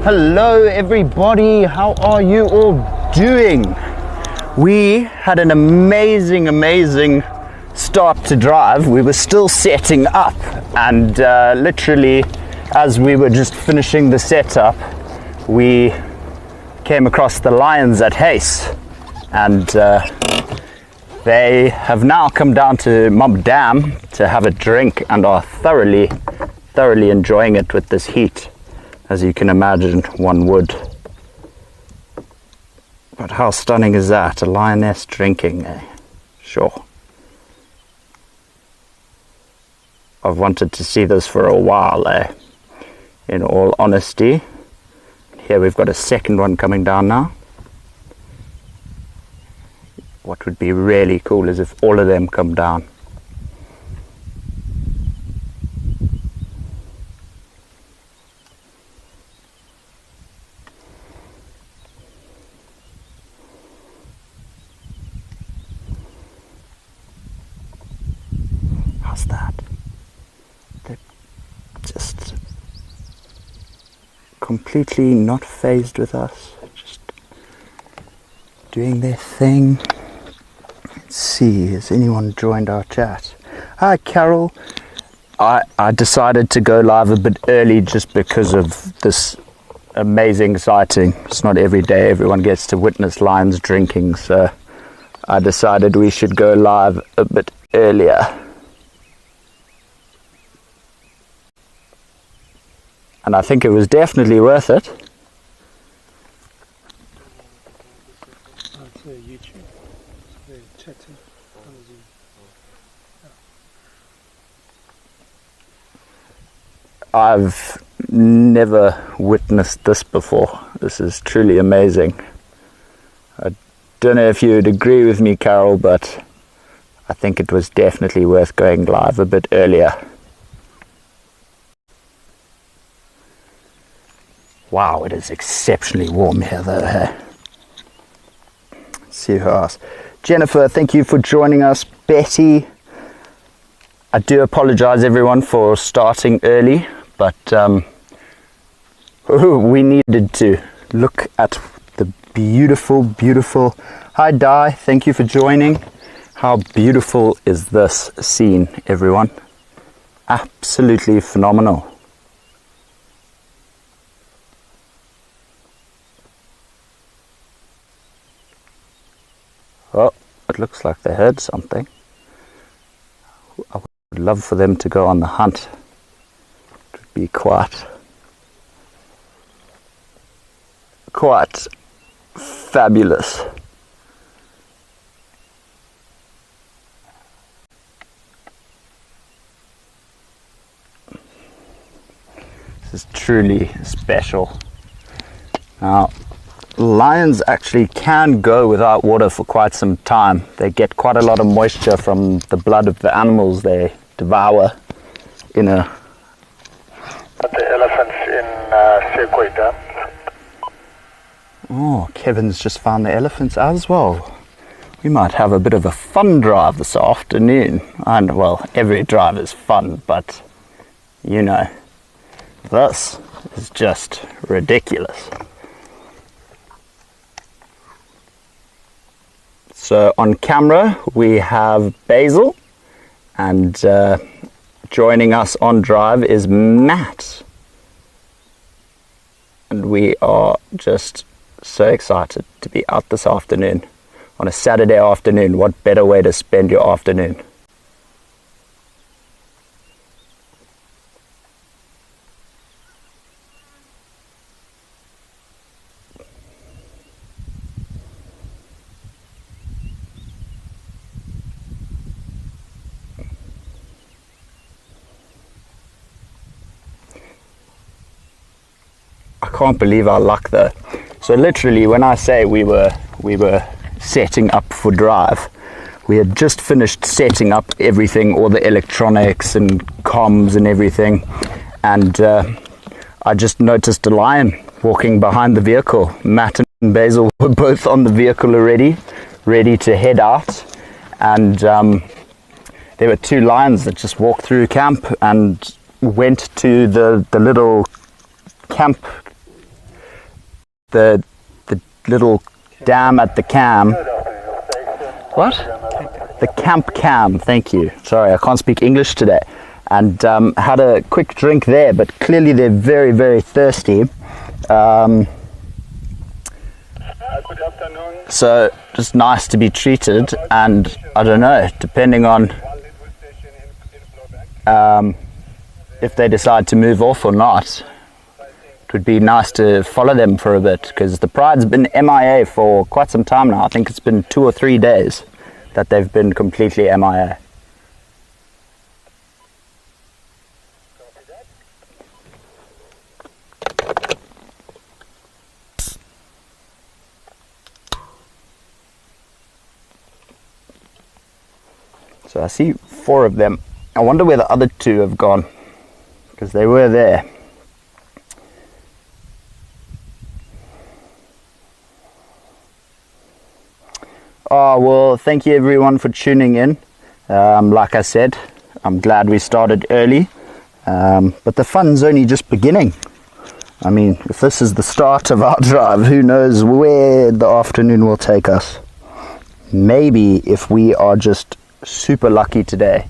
Hello everybody, how are you all doing? We had an amazing start to drive. We were still setting up, and literally as we were just finishing the setup, we came across the lions at Hace, and they have now come down to Mob Dam to have a drink and are thoroughly enjoying it with this heat, as you can imagine one would. But how stunning is that? A lioness drinking, eh? Sure. I've wanted to see this for a while, eh? In all honesty. Here we've got a second one coming down now. What would be really cool is if all of them come down. How's that? They're just completely not fazed with us, just doing their thing. Let's see, has anyone joined our chat? Hi Carol. I decided to go live a bit early just because of this amazing sighting. It's not every day everyone gets to witness lions drinking, so I decided we should go live a bit earlier. And I think it was definitely worth it. I've never witnessed this before. This is truly amazing. I don't know if you would agree with me, Carol, but I think it was definitely worth going live a bit earlier. Wow, it is exceptionally warm here though. Hey? Let's see who else. Jennifer, thank you for joining us. Betty, I do apologize everyone for starting early, but we needed to look at the beautiful. Hi Di, thank you for joining. How beautiful is this scene, everyone? Absolutely phenomenal. Oh, it looks like they heard something. I would love for them to go on the hunt. It would be quite fabulous. This is truly special. Now, lions actually can go without water for quite some time. They get quite a lot of moisture from the blood of the animals they devour in a... The elephants in Sekwe Dam. Oh, Kevin's just found the elephants as well. We might have a bit of a fun drive this afternoon. And well, every drive is fun, but you know, this is just ridiculous. So on camera we have Basil, and joining us on drive is Matt. And we are just so excited to be out this afternoon. On a Saturday afternoon, what better way to spend your afternoon? I can't believe our luck though. So literally when I say we were setting up for drive, we had just finished setting up everything, all the electronics and comms and everything, and I just noticed a lion walking behind the vehicle. Matt and Basil were both on the vehicle already, ready to head out, and there were two lions that just walked through camp and went to the little camp the little dam at the cam. What? The camp cam, thank you. Sorry, I can't speak English today. And had a quick drink there, but clearly they're very, very thirsty. So just nice to be treated, and I don't know, depending on if they decide to move off or not, it would be nice to follow them for a bit, because the pride's been MIA for quite some time now. I think it's been 2 or 3 days that they've been completely MIA. So I see 4 of them. I wonder where the other 2 have gone, because they were there. Oh, well, thank you everyone for tuning in. Like I said, I'm glad we started early, but the fun's only just beginning. I mean, if this is the start of our drive, who knows where the afternoon will take us. Maybe if we are just super lucky today,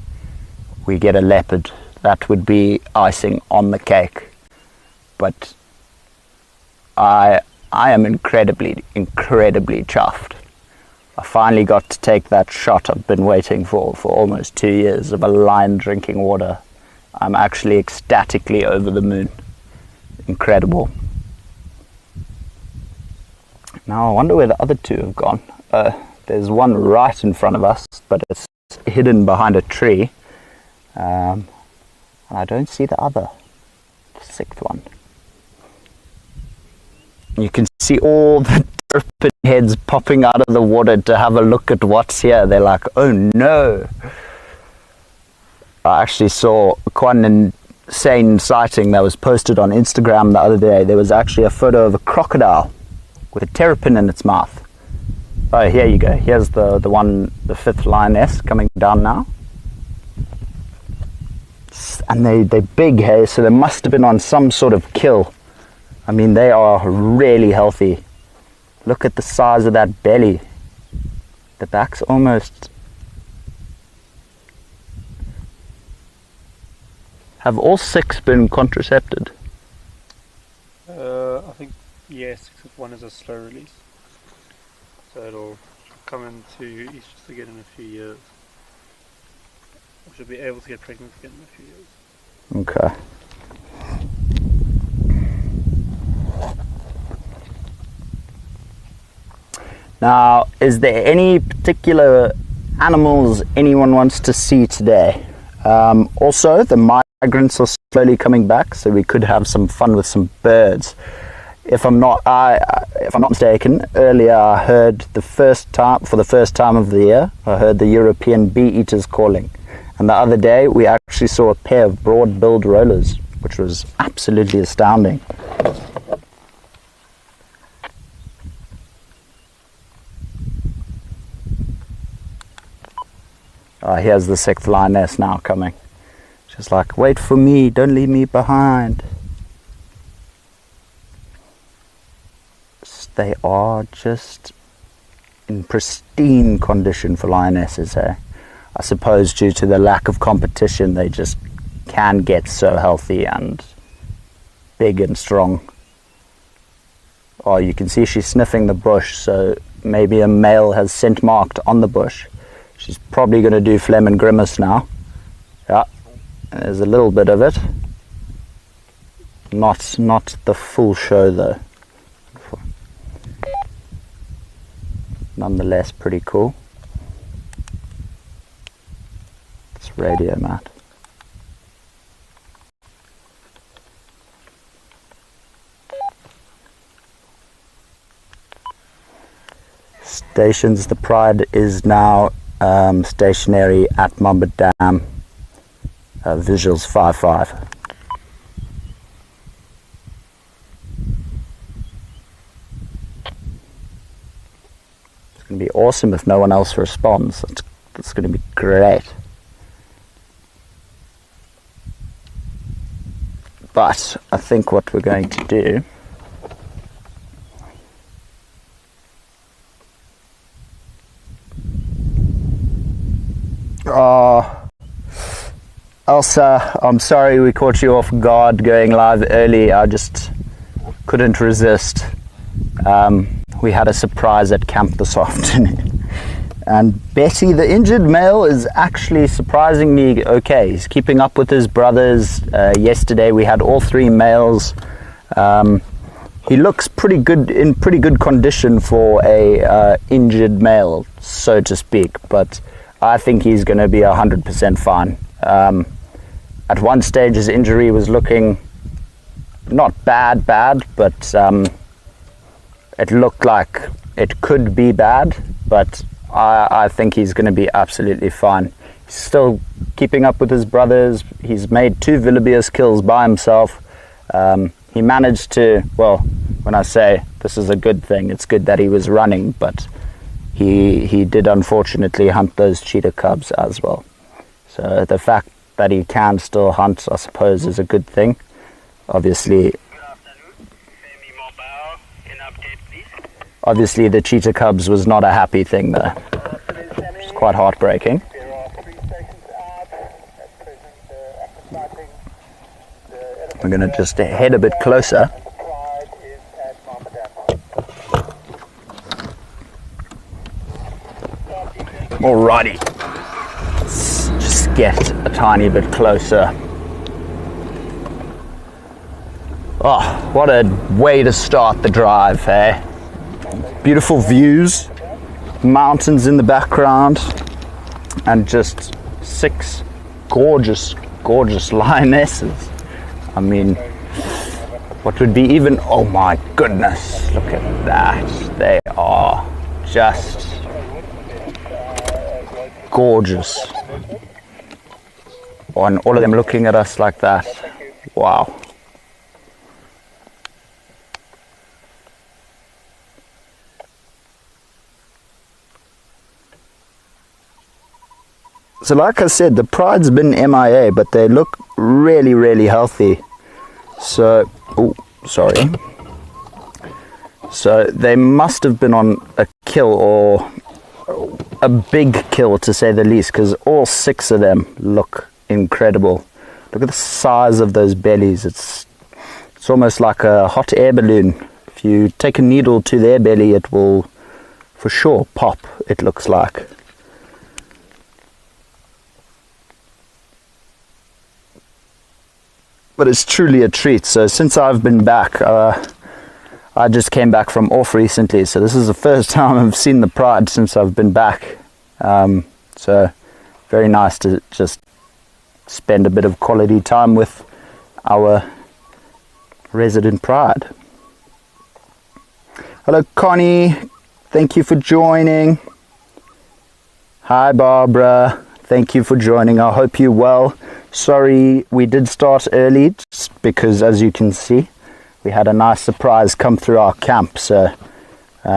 we get a leopard. That would be icing on the cake. But I am incredibly chuffed. I finally got to take that shot I've been waiting for almost 2 years of a lion drinking water. I'm actually ecstatically over the moon. Incredible. Now I wonder where the other 2 have gone. There's one right in front of us, but it's hidden behind a tree. And I don't see the other, the 6th one. You can see all the serpent heads popping out of the water to have a look at what's here. They're like, oh no. I actually saw quite an insane sighting that was posted on Instagram the other day. There was actually a photo of a crocodile with a terrapin in its mouth. Oh, here you go. Here's the one, the 5th lioness coming down now. And they're big, hey, so they must have been on some sort of kill. I mean, they are really healthy. Look at the size of that belly. The back's almost... Have all 6 been contracepted? I think, yes, except one is a slow release. So it'll come into estrus again in a few years. We should be able to get pregnant again in a few years. Okay. Now, is there any particular animals anyone wants to see today? Also, the migrants are slowly coming back, so we could have some fun with some birds. If I'm not mistaken, earlier I heard for the first time of the year, I heard the European bee-eaters calling. And the other day, we actually saw a pair of broad-billed rollers, which was absolutely astounding. Oh, here's the 6th lioness now coming. She's like, wait for me, don't leave me behind. They are just in pristine condition for lionesses, eh? I suppose due to the lack of competition, they just can get so healthy and big and strong. Oh, you can see she's sniffing the bush, so maybe a male has scent marked on the bush. She's probably going to do phlegm and grimace now. Yeah, there's a little bit of it. Not the full show though. Nonetheless, pretty cool. It's radio, Matt. Stations, the Pride is now stationary at Mamba Dam, visuals 5-5. It's going to be awesome if no one else responds. It's going to be great. But I think what we're going to do Elsa, I'm sorry we caught you off guard going live early. I just couldn't resist. We had a surprise at camp this afternoon. And Betty, the injured male, is actually surprisingly okay. He's keeping up with his brothers. Yesterday we had all 3 males. He looks pretty good, in pretty good condition for a injured male, so to speak. But I think he's going to be 100% fine. At one stage his injury was looking not bad, but it looked like it could be bad, but I think he's going to be absolutely fine. He's still keeping up with his brothers. He's made 2 Wildebeest kills by himself. He managed to, well, when I say this is a good thing, it's good that he was running, but he did unfortunately hunt those cheetah cubs as well. So the fact that he can still hunt, I suppose, is a good thing. Obviously, the cheetah cubs was not a happy thing though. It's quite heartbreaking. We're going to just head a bit closer. Alrighty, let's just get a tiny bit closer. Oh, what a way to start the drive, eh? Beautiful views, mountains in the background, and just 6 gorgeous lionesses. I mean, what would be even, oh my goodness, look at that. They are just gorgeous. Oh, and all of them looking at us like that. Wow. So like I said, the pride's been MIA, but they look really healthy. So, oh, sorry. So they must have been on a kill, or a big kill to say the least, because all 6 of them look incredible. Look at the size of those bellies. It's almost like a hot air balloon. If you take a needle to their belly, it will for sure pop, it looks like. But it's truly a treat. So since I've been back, I just came back from off recently, so this is the first time I've seen the pride since I've been back. So very nice to just spend a bit of quality time with our resident pride. Hello Connie, thank you for joining. Hi Barbara, thank you for joining. I hope you're well. Sorry we did start early, just because as you can see, we had a nice surprise come through our camp. So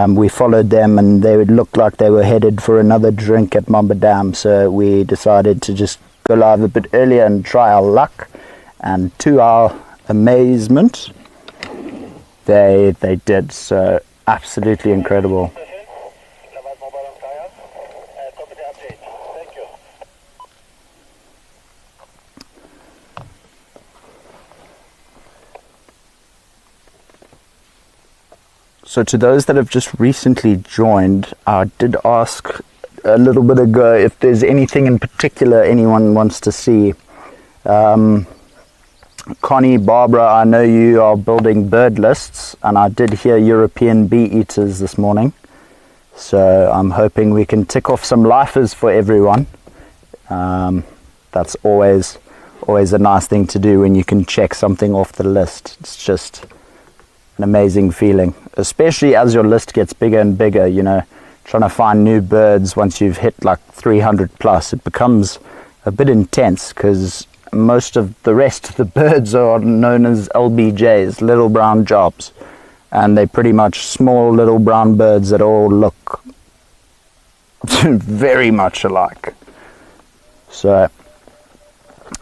we followed them and they would look like they were headed for another drink at Mamba Dam. So we decided to just go live a bit earlier and try our luck. And to our amazement, they did. So absolutely incredible. So to those that have just recently joined, I did ask a little bit ago if there's anything in particular anyone wants to see. Connie, Barbara, I know you are building bird lists, and I did hear European bee eaters this morning. So I'm hoping we can tick off some lifers for everyone. That's always a nice thing to do when you can check something off the list. It's just an amazing feeling, especially as your list gets bigger and bigger. You know, trying to find new birds once you've hit like 300 plus, it becomes a bit intense, because most of the rest of the birds are known as LBJs, little brown jobs, and they're pretty much small little brown birds that all look very much alike. So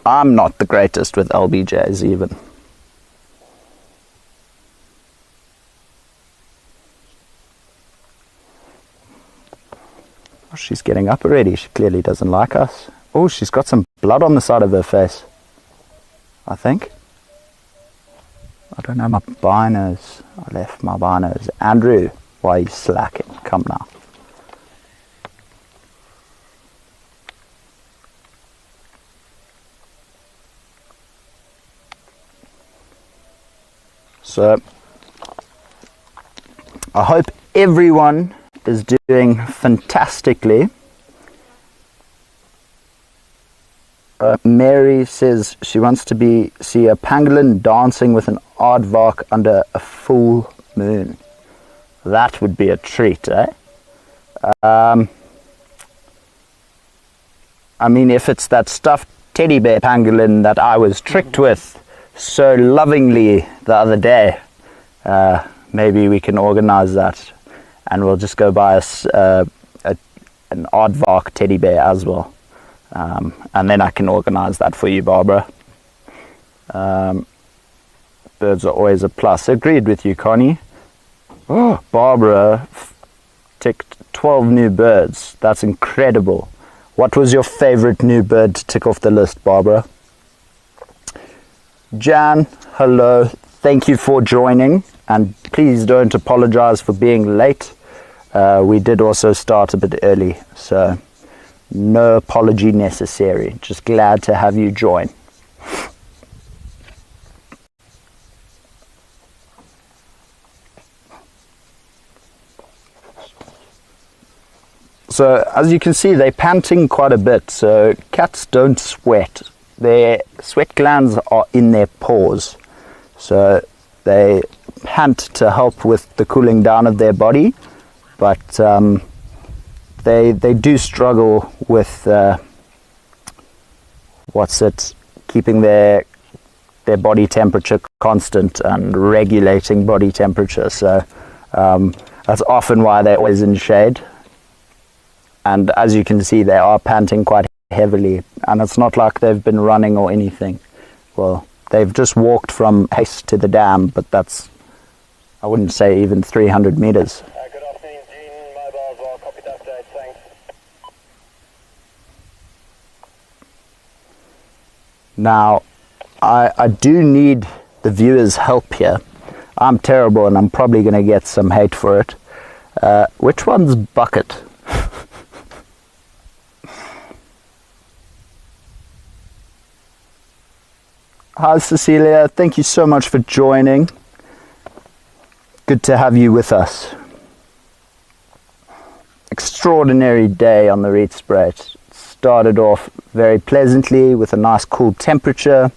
I'm not the greatest with LBJs even. Oh, she's getting up already. She clearly doesn't like us. Oh, she's got some blood on the side of her face, I think. I don't know my binos. I left my binos. Andrew, why are you slacking? Come now. So, I hope everyone is doing fantastically. Mary says she wants to see a pangolin dancing with an aardvark under a full moon. That would be a treat, eh? I mean, if it's that stuffed teddy bear pangolin that I was tricked with so lovingly the other day, maybe we can organize that, and we'll just go buy us an aardvark teddy bear as well. And then I can organize that for you, Barbara. Birds are always a plus. Agreed with you, Connie. Oh, Barbara ticked 12 new birds. That's incredible. What was your favorite new bird to tick off the list, Barbara? Jan, hello. Thank you for joining. And please don't apologize for being late. We did also start a bit early, so no apology necessary. Just glad to have you join. So as you can see, they're panting quite a bit. So cats don't sweat. Their sweat glands are in their paws. So they pant to help with the cooling down of their body. But they do struggle with keeping their body temperature constant and regulating body temperature. So that's often why they're always in shade. And as you can see, they are panting quite heavily, and it's not like they've been running or anything. Well, they've just walked from Haste to the dam, but that's, I wouldn't say even 300 meters. Good afternoon, Gene, mobile as well, copy that update, thanks. Now, I do need the viewers' help here. I'm terrible and I'm probably going to get some hate for it. Which one's Bucket? Hi Cecilia, thank you so much for joining. Good to have you with us. Extraordinary day on the Rietspruit. Started off very pleasantly with a nice cool temperature.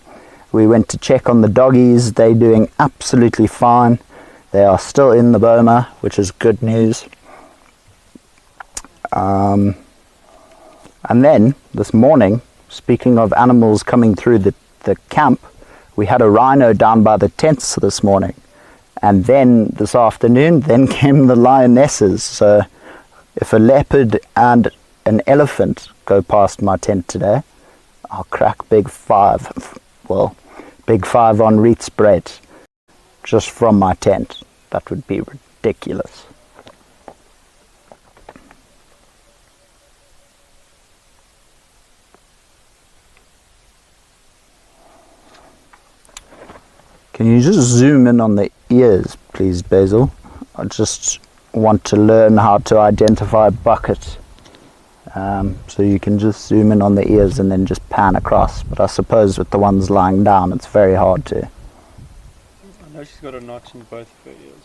We went to check on the doggies. They're doing absolutely fine. They are still in the boma, which is good news. And then this morning, speaking of animals coming through the camp, we had a rhino down by the tents this morning, and then this afternoon came the lionesses. So if a leopard and an elephant go past my tent today, I'll crack big five on Rietspruit just from my tent. That would be ridiculous. Can you just zoom in on the ears, please, Basil? I just want to learn how to identify Bucket. So you can just zoom in on the ears and then just pan across. But I suppose with the ones lying down, it's very hard to. I know she's got a notch in both of her ears.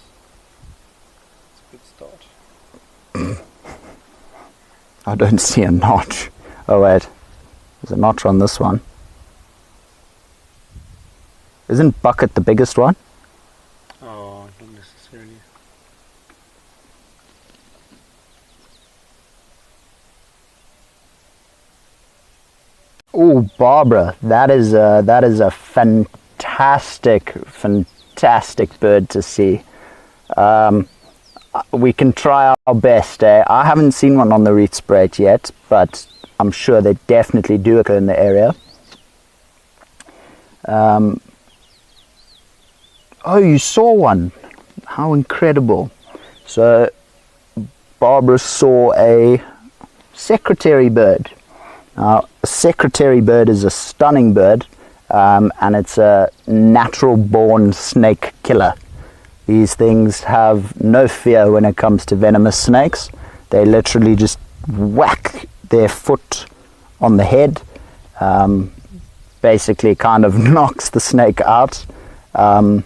It's a good start. I don't see a notch. Oh wait, there's a notch on this one. Isn't Bucket the biggest one? Oh, not necessarily. Oh, Barbara, that is a fantastic bird to see. We can try our best. I haven't seen one on the Rietspruit yet, but I'm sure they definitely do occur in the area. Oh, you saw one. How incredible. So Barbara saw a secretary bird. Now, a secretary bird is a stunning bird, and it's a natural-born snake killer. These things have no fear when it comes to venomous snakes. They literally just whack their foot on the head, basically kind of knocks the snake out. And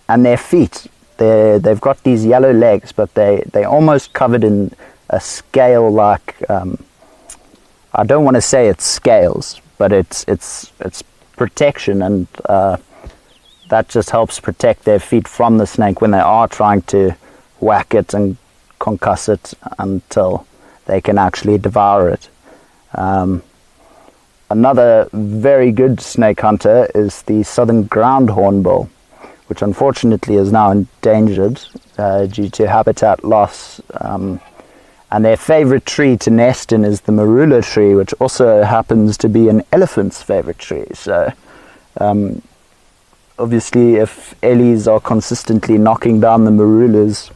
their feet, they've got these yellow legs, but they're almost covered in a scale like, I don't want to say it's scales, but it's protection, and that just helps protect their feet from the snake when they are trying to whack it and concuss it until they can actually devour it. Another very good snake hunter is the southern ground hornbill, which unfortunately is now endangered due to habitat loss. And their favorite tree to nest in is the marula tree, which also happens to be an elephant's favorite tree. So obviously if ellies are consistently knocking down the marulas,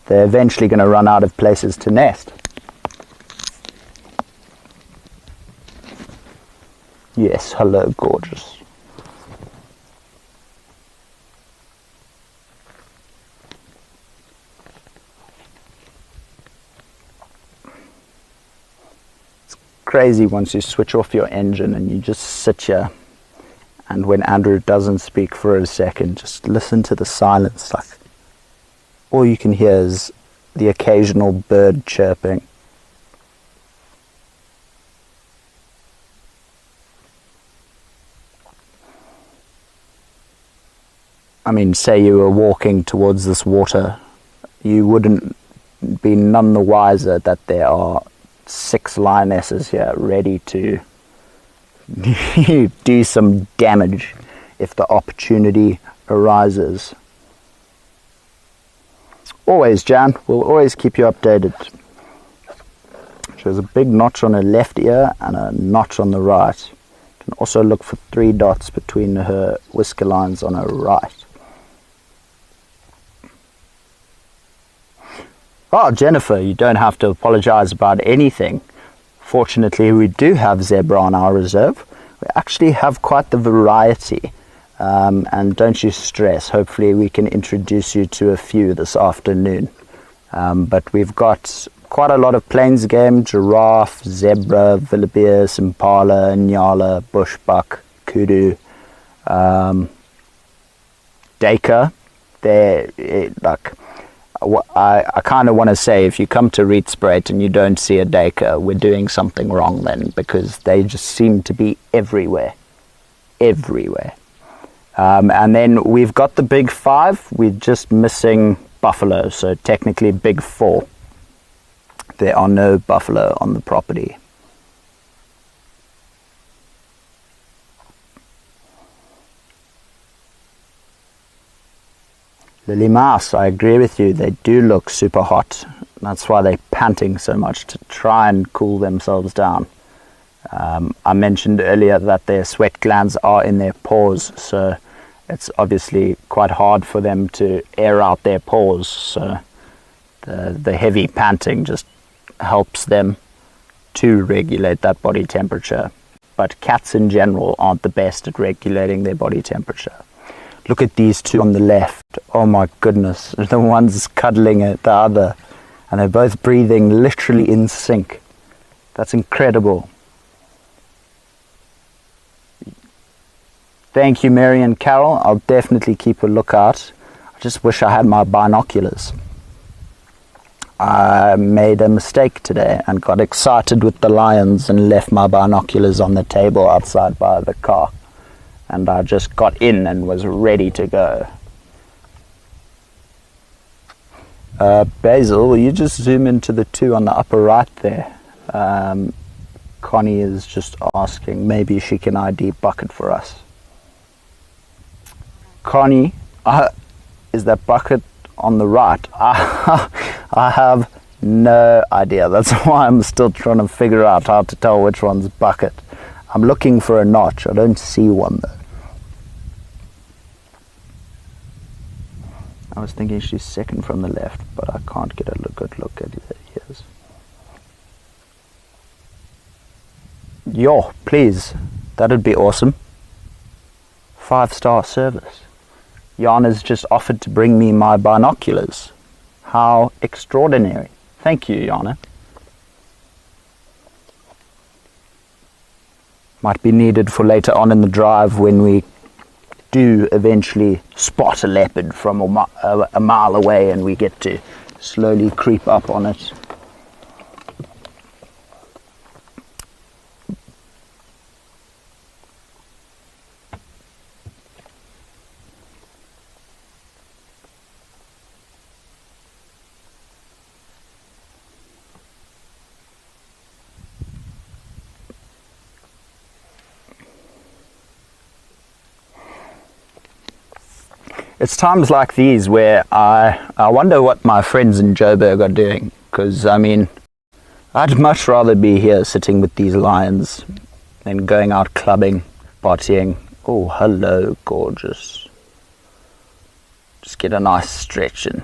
they're eventually going to run out of places to nest. Yes, hello, gorgeous. It's crazy once you switch off your engine and you just sit here, and when Andrew doesn't speak for a second, just listen to the silence. Like, all you can hear is the occasional bird chirping. I mean, say you were walking towards this water, you wouldn't be none the wiser that there are 6 lionesses here ready to do some damage if the opportunity arises. Always, Jan, we'll always keep you updated. She has a big notch on her left ear and a notch on the right. You can also look for 3 dots between her whisker lines on her right. Oh, Jennifer, you don't have to apologize about anything. Fortunately, we do have zebra on our reserve. We actually have quite the variety. And don't you stress, hopefully we can introduce you to a few this afternoon. But we've got quite a lot of plains game: giraffe, zebra, wildebeest, impala, nyala, bushbuck, kudu, duiker. I kind of want to say, if you come to Rietspruit and you don't see a duiker, we're doing something wrong then, because they just seem to be everywhere. Everywhere. And then we've got the big 5, we're just missing buffalo, so technically big 4. There are no buffalo on the property. Lily Mouse, I agree with you, they do look super hot. That's why they're panting so much, to try and cool themselves down. I mentioned earlier that their sweat glands are in their paws, so it's obviously quite hard for them to air out their paws, so the heavy panting just helps them to regulate that body temperature. But cats in general aren't the best at regulating their body temperature. Look at these 2 on the left. Oh my goodness, the one's cuddling at the other, and they're both breathing literally in sync. That's incredible. Thank you, Mary and Carol. I'll definitely keep a lookout. I just wish I had my binoculars. I made a mistake today and got excited with the lions and left my binoculars on the table outside by the car. And I just got in and was ready to go. Basil, will you just zoom into the 2 on the upper right there? Connie is just asking, maybe she can ID bucket for us. Connie, is that bucket on the right? I have no idea. That's why I'm still trying to figure out how to tell which one's bucket. I'm looking for a notch. I don't see one though. I was thinking she's second from the left, but I can't get a good look at her ears. Yo, please. That'd be awesome. 5-star service. Jana's just offered to bring me my binoculars. How extraordinary. Thank you, Jana. Might be needed for later on in the drive when we do eventually spot a leopard from a mile away and we get to slowly creep up on it. It's times like these where I wonder what my friends in Joburg are doing, because I mean, I'd much rather be here sitting with these lions than going out clubbing, partying. Oh, hello, gorgeous. Just get a nice stretch in.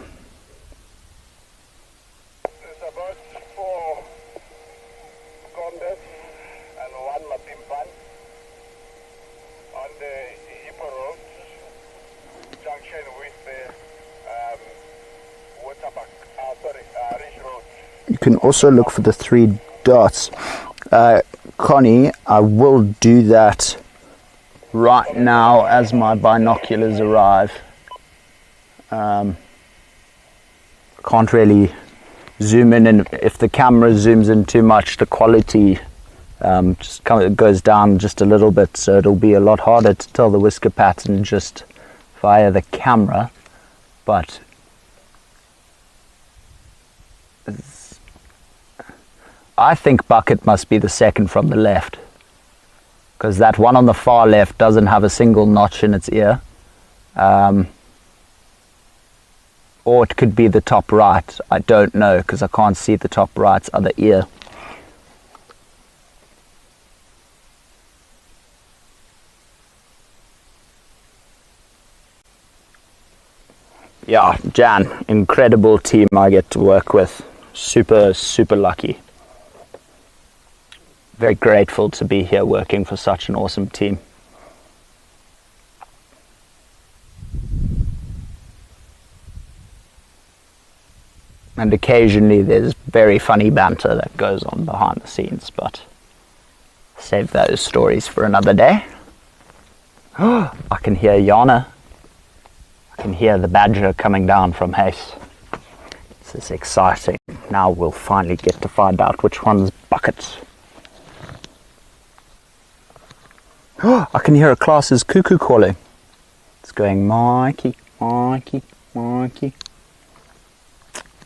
There's about 4 Condes and 1 Mapimpan on the Hippo Road junction with the Ridge Road. You can also look for the 3 dots. Connie, I will do that right now as my binoculars arrive. Can't really zoom in, and if the camera zooms in too much, the quality just kind of goes down just a little bit, so it'll be a lot harder to tell the whisker pattern just via the camera. But I think Bucket must be the second from the left, because that one on the far left doesn't have a single notch in its ear. Or it could be the top right. I don't know, because I can't see the top right's other ear. Yeah, Jan, incredible team I get to work with. Super, super lucky. Very grateful to be here working for such an awesome team. And occasionally there's very funny banter that goes on behind the scenes, but save those stories for another day. I can hear Jana. I can hear the badger coming down from Hace. This is exciting. Now we'll finally get to find out which one's Bucket. I can hear a class's cuckoo calling. It's going, Mikey, Mikey, Mikey.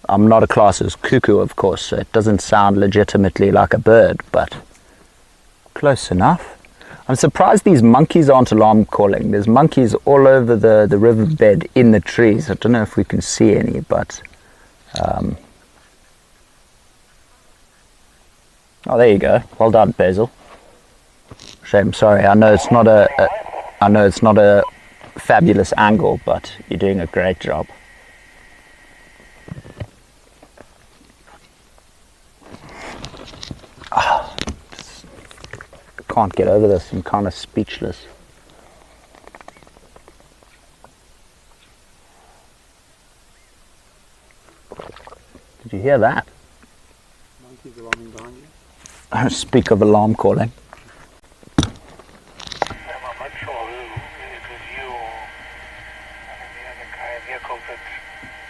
I'm not a class's cuckoo, of course, so it doesn't sound legitimately like a bird, but close enough. I'm surprised these monkeys aren't alarm calling. There's monkeys all over the riverbed in the trees. I don't know if we can see any, but oh, there you go. Well done, Basil. Shame, sorry. I know it's not a fabulous angle, but you're doing a great job. Can't get over this. I'm kind of speechless. Did you hear that? Monkeys alarming behind you. I don't speak of alarm calling. I'm not sure who, it was you or the other guy vehicle that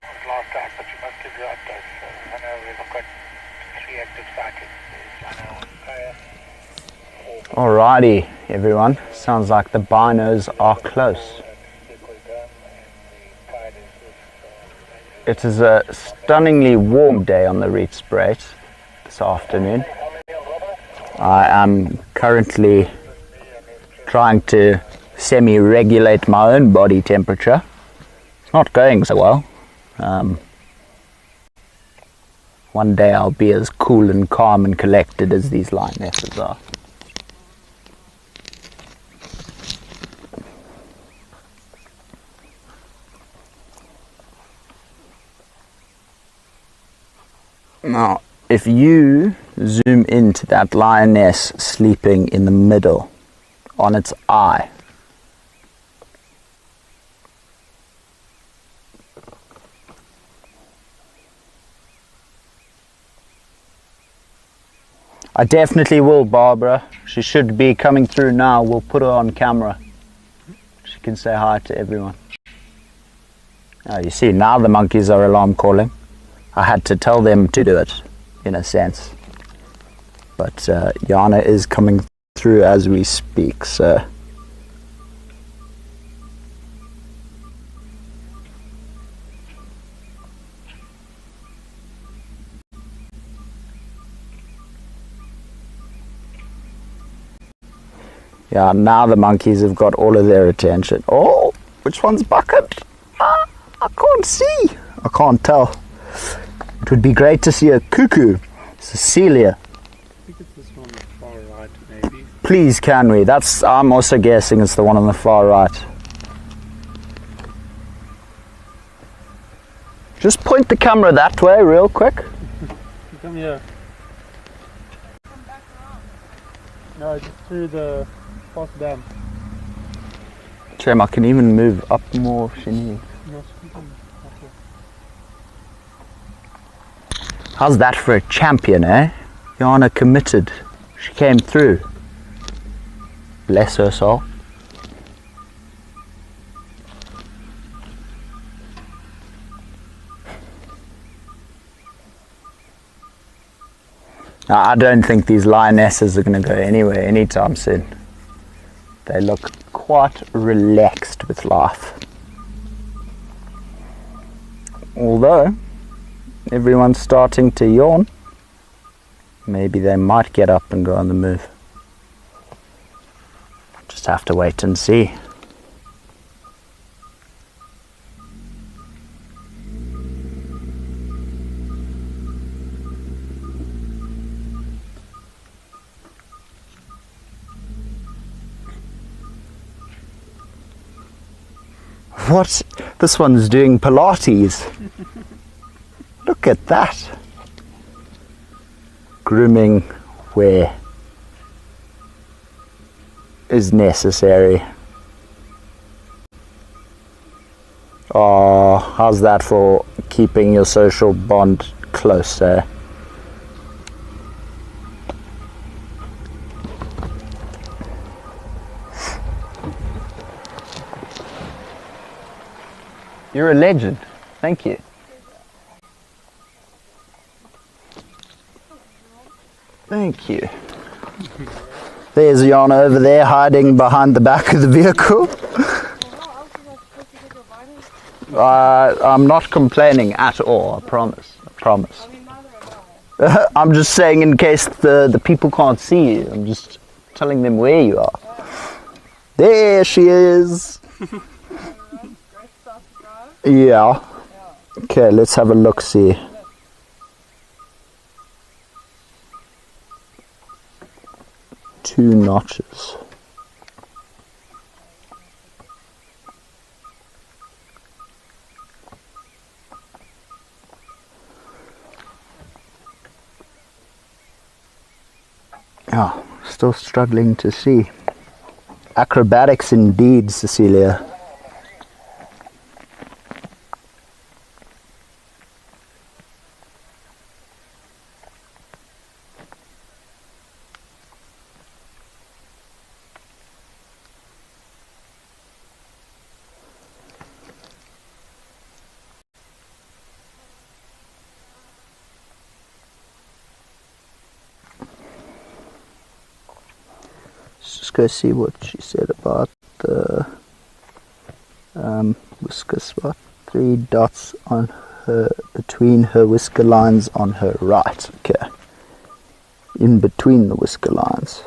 was last out, but you must give your updates. I know we've got 3 active sightings. I know Alrighty, everyone. Sounds like the binos are close. It is a stunningly warm day on the Rietspruit this afternoon. I am currently trying to semi-regulate my own body temperature. It's not going so well. One day I'll be as cool and calm and collected as these lionesses are. Now, if you zoom into that lioness sleeping in the middle on its eye, I definitely will, Barbara. She should be coming through now. We'll put her on camera. She can say hi to everyone. Oh, you see, now the monkeys are alarm calling. I had to tell them to do it, in a sense. But Yana is coming through as we speak, so... Yeah, now the monkeys have got all of their attention. Oh, which one's Bucket? Ah, I can't see. I can't tell. It would be great to see a cuckoo. Cecilia. I think it's this one on the far right, maybe. Please, can we? I'm also guessing it's the one on the far right. Just point the camera that way real quick. Come here. Come back around. No, just through the past dam. Chem, I can even move up more if you need. No, okay. How's that for a champion, eh? Yana committed. She came through. Bless her soul. Now, I don't think these lionesses are going to go anywhere anytime soon. They look quite relaxed with life. Although, everyone's starting to yawn. Maybe they might get up and go on the move. Just have to wait and see. What? This one's doing Pilates. Look at that. Grooming where is necessary. Oh, how's that for keeping your social bond close, eh? You're a legend. Thank you. Thank you. There's Yana over there hiding behind the back of the vehicle. I'm not complaining at all, I promise. I promise. I'm just saying in case the people can't see you. I'm just telling them where you are. There she is. Yeah. Okay, let's have a look-see. Two notches. Yeah, still struggling to see. Acrobatics indeed, Cecilia. Just go see what she said about the whisker spot. 3 dots on her, between her whisker lines on her right. Okay. In between the whisker lines.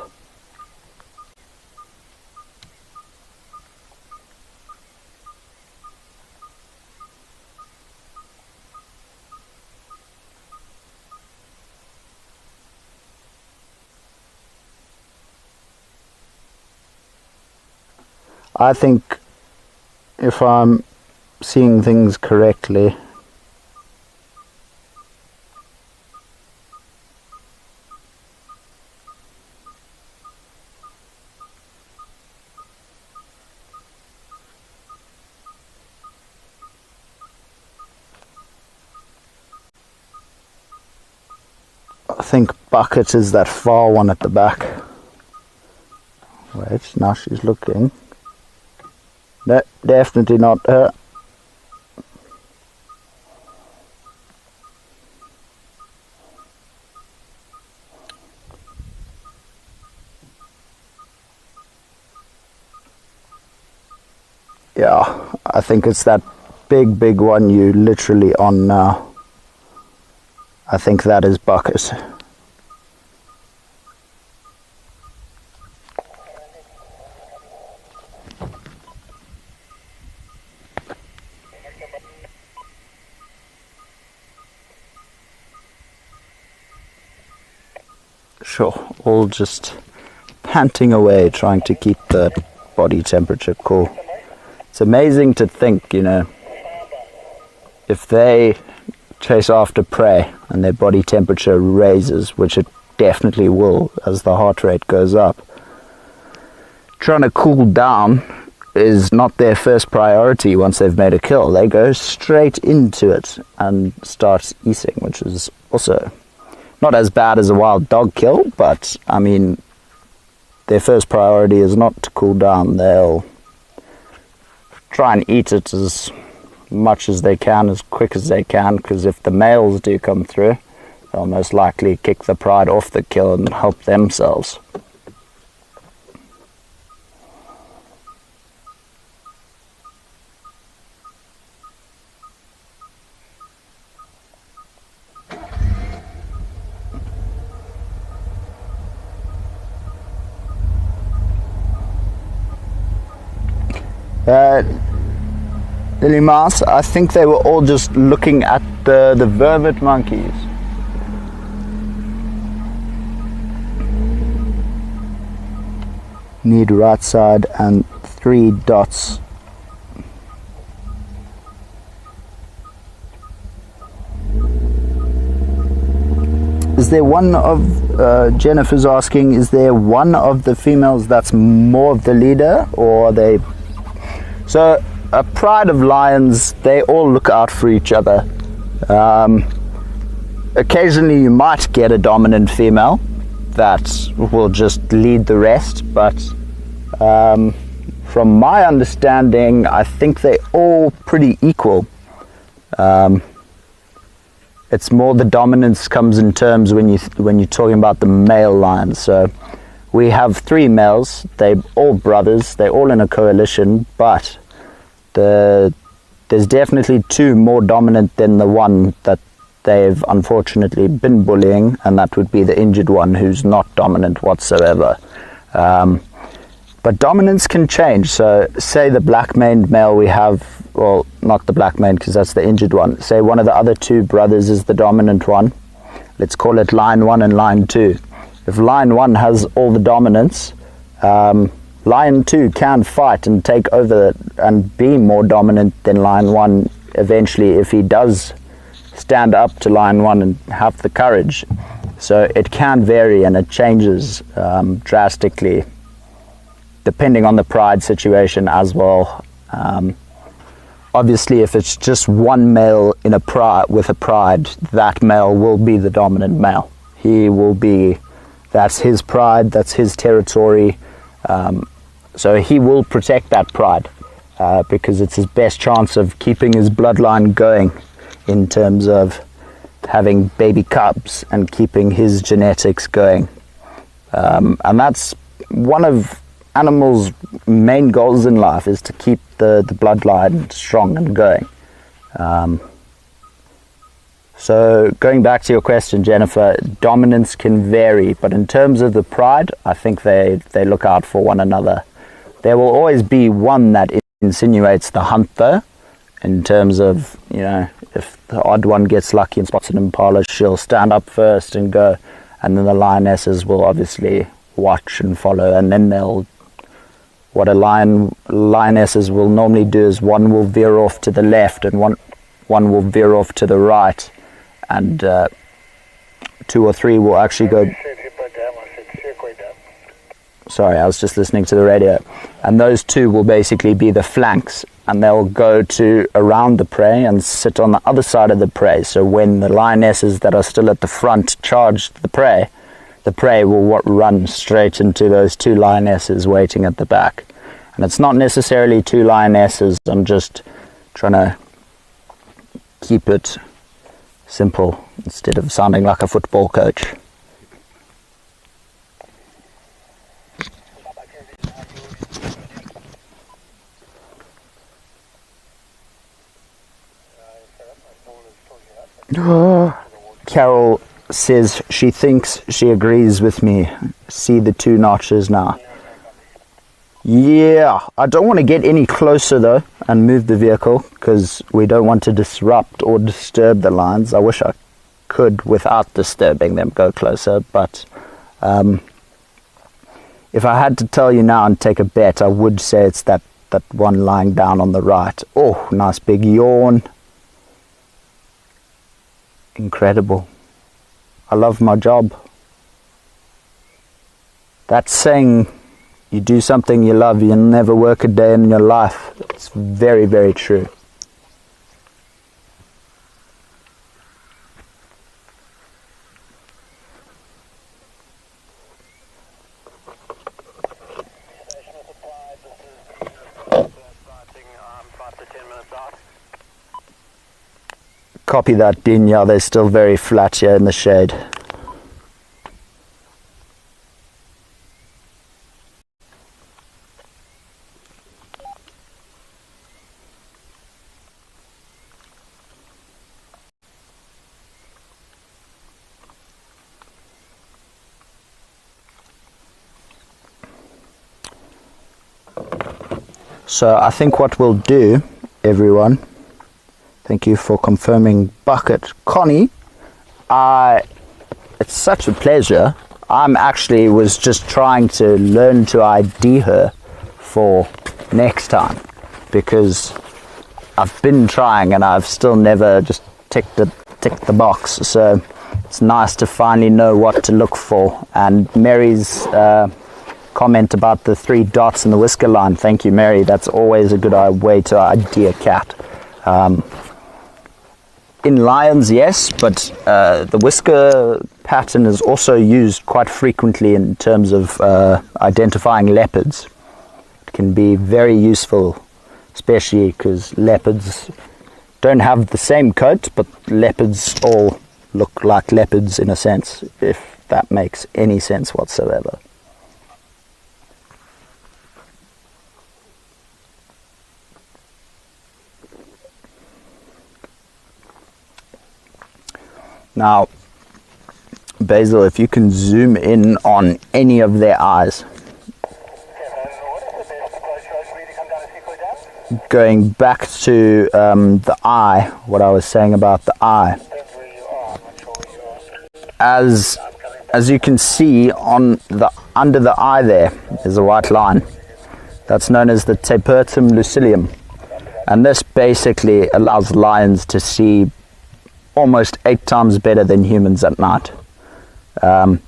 I think if I'm seeing things correctly, think Bucket is that far one at the back. Wait, now she's looking. No, definitely not her. Yeah, I think it's that big one you literally on now. I think that is Bucket. Sure, all just panting away, trying to keep the body temperature cool. It's amazing to think, you know, if they chase after prey and their body temperature raises, which it definitely will as the heart rate goes up, trying to cool down is not their first priority. Once they've made a kill, they go straight into it and start eating, which is also not as bad as a wild dog kill, but I mean, their first priority is not to cool down. They'll try and eat it as much as they can, as quick as they can, because if the males do come through, they'll most likely kick the pride off the kill and help themselves. Lily Mouse, I think they were all just looking at the vervet monkeys. Need right side and 3 dots. Is there one of, Jennifer's asking, is there one of the females that's more of the leader, or are they... So, a pride of lions, they all look out for each other. Occasionally you might get a dominant female that will just lead the rest, but from my understanding, I think they're all pretty equal. It's more the dominance comes in terms when you're talking about the male lions. So we have 3 males, they're all brothers, they're all in a coalition, but there's definitely 2 more dominant than the one that they've unfortunately been bullying, and that would be the injured one who's not dominant whatsoever. But dominance can change. So say the black-maned male we have, well, not the black-maned because that's the injured one. Say one of the other 2 brothers is the dominant one. Let's call it line 1 and line 2. If line 1 has all the dominance, line 2 can fight and take over and be more dominant than line 1 eventually if he does stand up to line 1 and have the courage. So it can vary and it changes drastically depending on the pride situation as well. Obviously, if it's just one male in a pride with a pride, that male will be the dominant male. He will be, that's his pride, that's his territory. So he will protect that pride because it's his best chance of keeping his bloodline going in terms of having baby cubs and keeping his genetics going. And that's one of animals' main goals in life, is to keep the bloodline strong and going. So going back to your question, Jennifer, dominance can vary, but in terms of the pride, I think they look out for one another. There will always be one that insinuates the hunt though, in terms of, you know, if the odd one gets lucky and spots an impala, she'll stand up first and go, and then the lionesses will obviously watch and follow, and then what lionesses will normally do is one will veer off to the left and one will veer off to the right, and 2 or 3 will actually go. Sorry, I was just listening to the radio. And those 2 will basically be the flanks, and they'll go to around the prey and sit on the other side of the prey. So when the lionesses that are still at the front charge the prey will run straight into those two lionesses waiting at the back. And it's not necessarily two lionesses, I'm just trying to keep it simple instead of sounding like a football coach. Carol says she thinks she agrees with me. See the 2 notches now. Yeah, I don't want to get any closer though and move the vehicle because we don't want to disrupt or disturb the lions. I wish I could, without disturbing them, go closer, but if I had to tell you now and take a bet, I would say it's that one lying down on the right. Oh, nice big yawn. Incredible. I love my job. That saying, you do something you love, you'll never work a day in your life. It's very, very true. Copy that, Dean. Yeah, they're still very flat here in the shade. So I think what we'll do, everyone, thank you for confirming bucket. Connie, it's such a pleasure. I'm actually was just trying to learn to ID her for next time because I've been trying and I've still never just ticked the box. So it's nice to finally know what to look for. And Mary's comment about the 3 dots in the whisker line. Thank you, Mary. That's always a good way to ID a cat. In lions, yes, but the whisker pattern is also used quite frequently in terms of identifying leopards. It can be very useful, especially because leopards don't have the same coat, but leopards all look like leopards in a sense, if that makes any sense whatsoever. Now, Basil, if you can zoom in on any of their eyes. Going back to the eye, what I was saying about the eye. As you can see on under the eye there's a white line. That's known as the tapetum lucidum. And this basically allows lions to see almost 8 times better than humans at night. And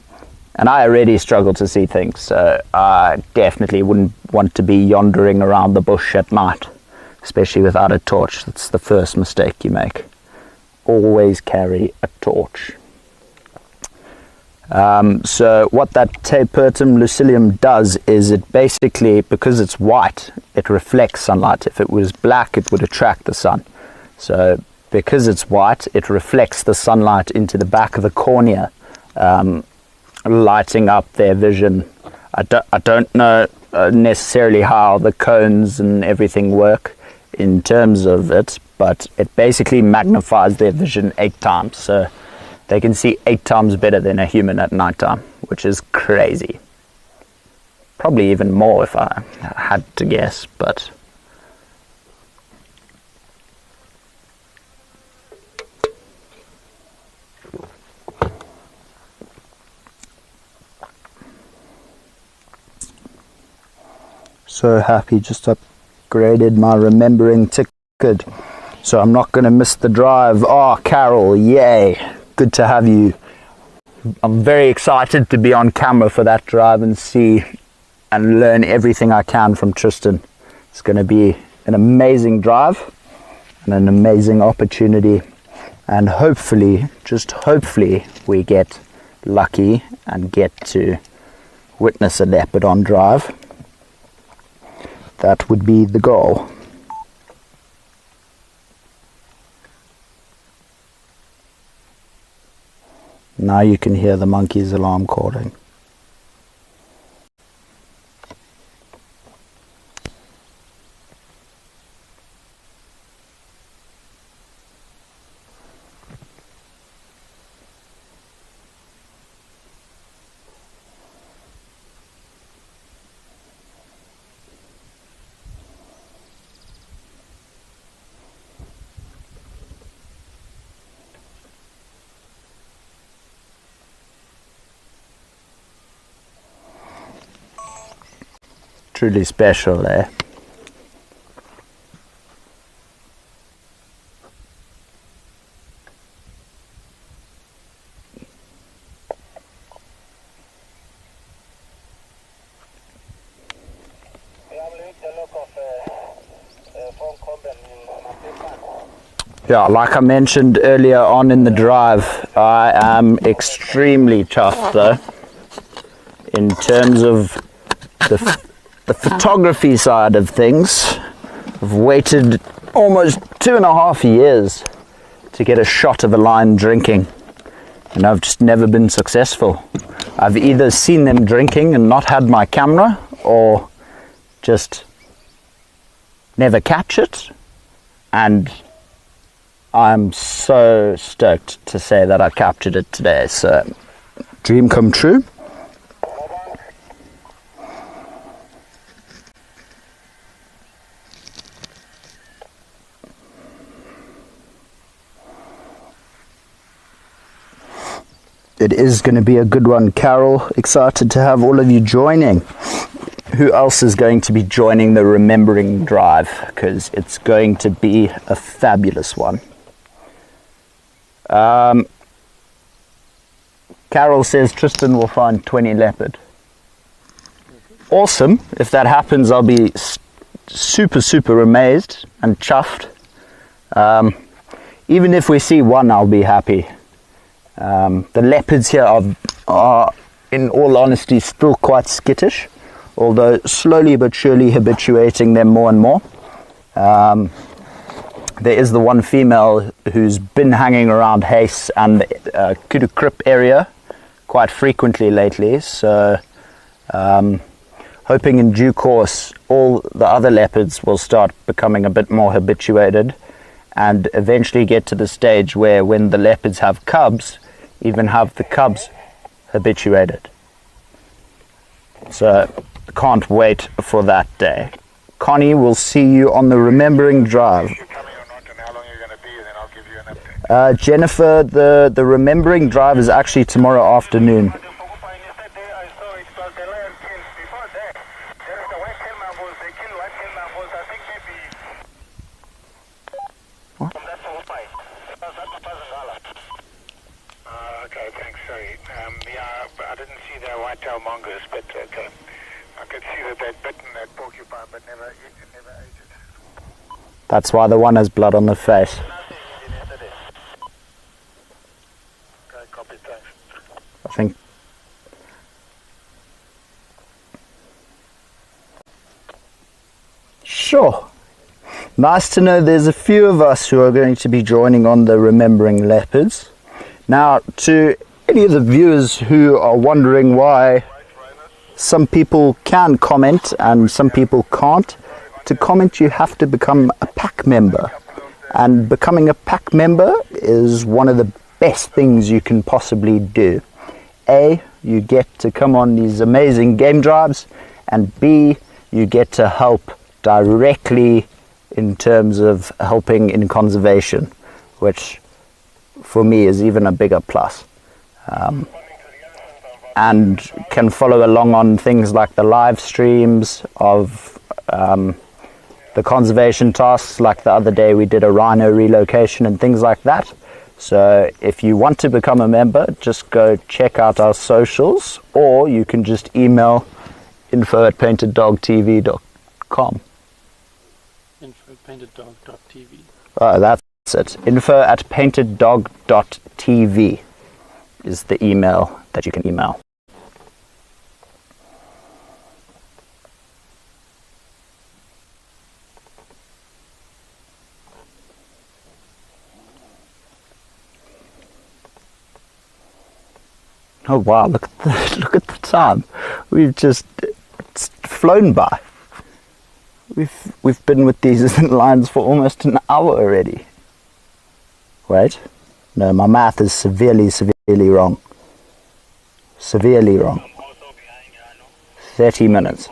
I already struggle to see things, so I definitely wouldn't want to be yondering around the bush at night, especially without a torch. That's the first mistake you make. Always carry a torch. So what that tapetum lucidum does is it basically, because it's white, it reflects sunlight. If it was black, it would attract the sun. So because it's white, it reflects the sunlight into the back of the cornea, lighting up their vision. I don't know necessarily how the cones and everything work in terms of it, but it basically magnifies their vision 8 times. So they can see 8 times better than a human at nighttime, which is crazy. Probably even more if I had to guess, but so happy, just upgraded my remembering ticket, so I'm not going to miss the drive. Oh, Carol, yay, good to have you. I'm very excited to be on camera for that drive and see and learn everything I can from Tristan. It's going to be an amazing drive and an amazing opportunity, and hopefully, just hopefully, we get lucky and get to witness a leopard on drive. That would be the goal. Now you can hear the monkey's alarm calling. Truly special, eh? Yeah, like I mentioned earlier on in the drive, I am extremely chuffed though, in terms of the photography side of things. I've waited almost 2.5 years to get a shot of a lion drinking, and I've just never been successful. I've either seen them drinking and not had my camera, or just never catch it, and I'm so stoked to say that I captured it today. So, dream come true. It is going to be a good one, Carol. Excited to have all of you joining. Who else is going to be joining the Remembering Drive? Because it's going to be a fabulous one. Carol says Tristan will find 20 leopard. Awesome. If that happens, I'll be super amazed and chuffed. Even if we see one, I'll be happy. The leopards here are, in all honesty, still quite skittish, although slowly but surely habituating them more and more. There is the one female who's been hanging around Hayes and the Kudu Krip area quite frequently lately, so hoping in due course all the other leopards will start becoming a bit more habituated and eventually get to the stage where when the leopards have cubs, even have the cubs habituated. So can't wait for that day. Connie, we'll see you on the Remembering Drive. Jennifer, the Remembering Drive is actually tomorrow afternoon. Okay, thanks, sorry. Yeah, I didn't see the white-tailed mongoose, but okay. I could see that they'd bitten that porcupine, but never ate it. That's why the one has blood on the face. Okay, copy, thanks. I think. Sure. Nice to know there's a few of us who are going to be joining on the Remembering Leopards. Now, to any of the viewers who are wondering why some people can comment and some people can't, to comment you have to become a pack member. And becoming a pack member is one of the best things you can possibly do. A, you get to come on these amazing game drives, and B, you get to help directly in terms of helping in conservation, which for me is even a bigger plus. And can follow along on things like the live streams of the conservation tasks, like the other day we did a rhino relocation and things like that. So if you want to become a member, just go check out our socials, or you can just email info@painteddogtv.com. Info painteddog.tv. Oh, that's it. info@painteddog.tv is the email that you can email. Oh wow, look at the time. We've just, it's flown by. We've been with these lines for almost an hour already. Wait. No, my math is severely wrong. Severely wrong. 30 minutes.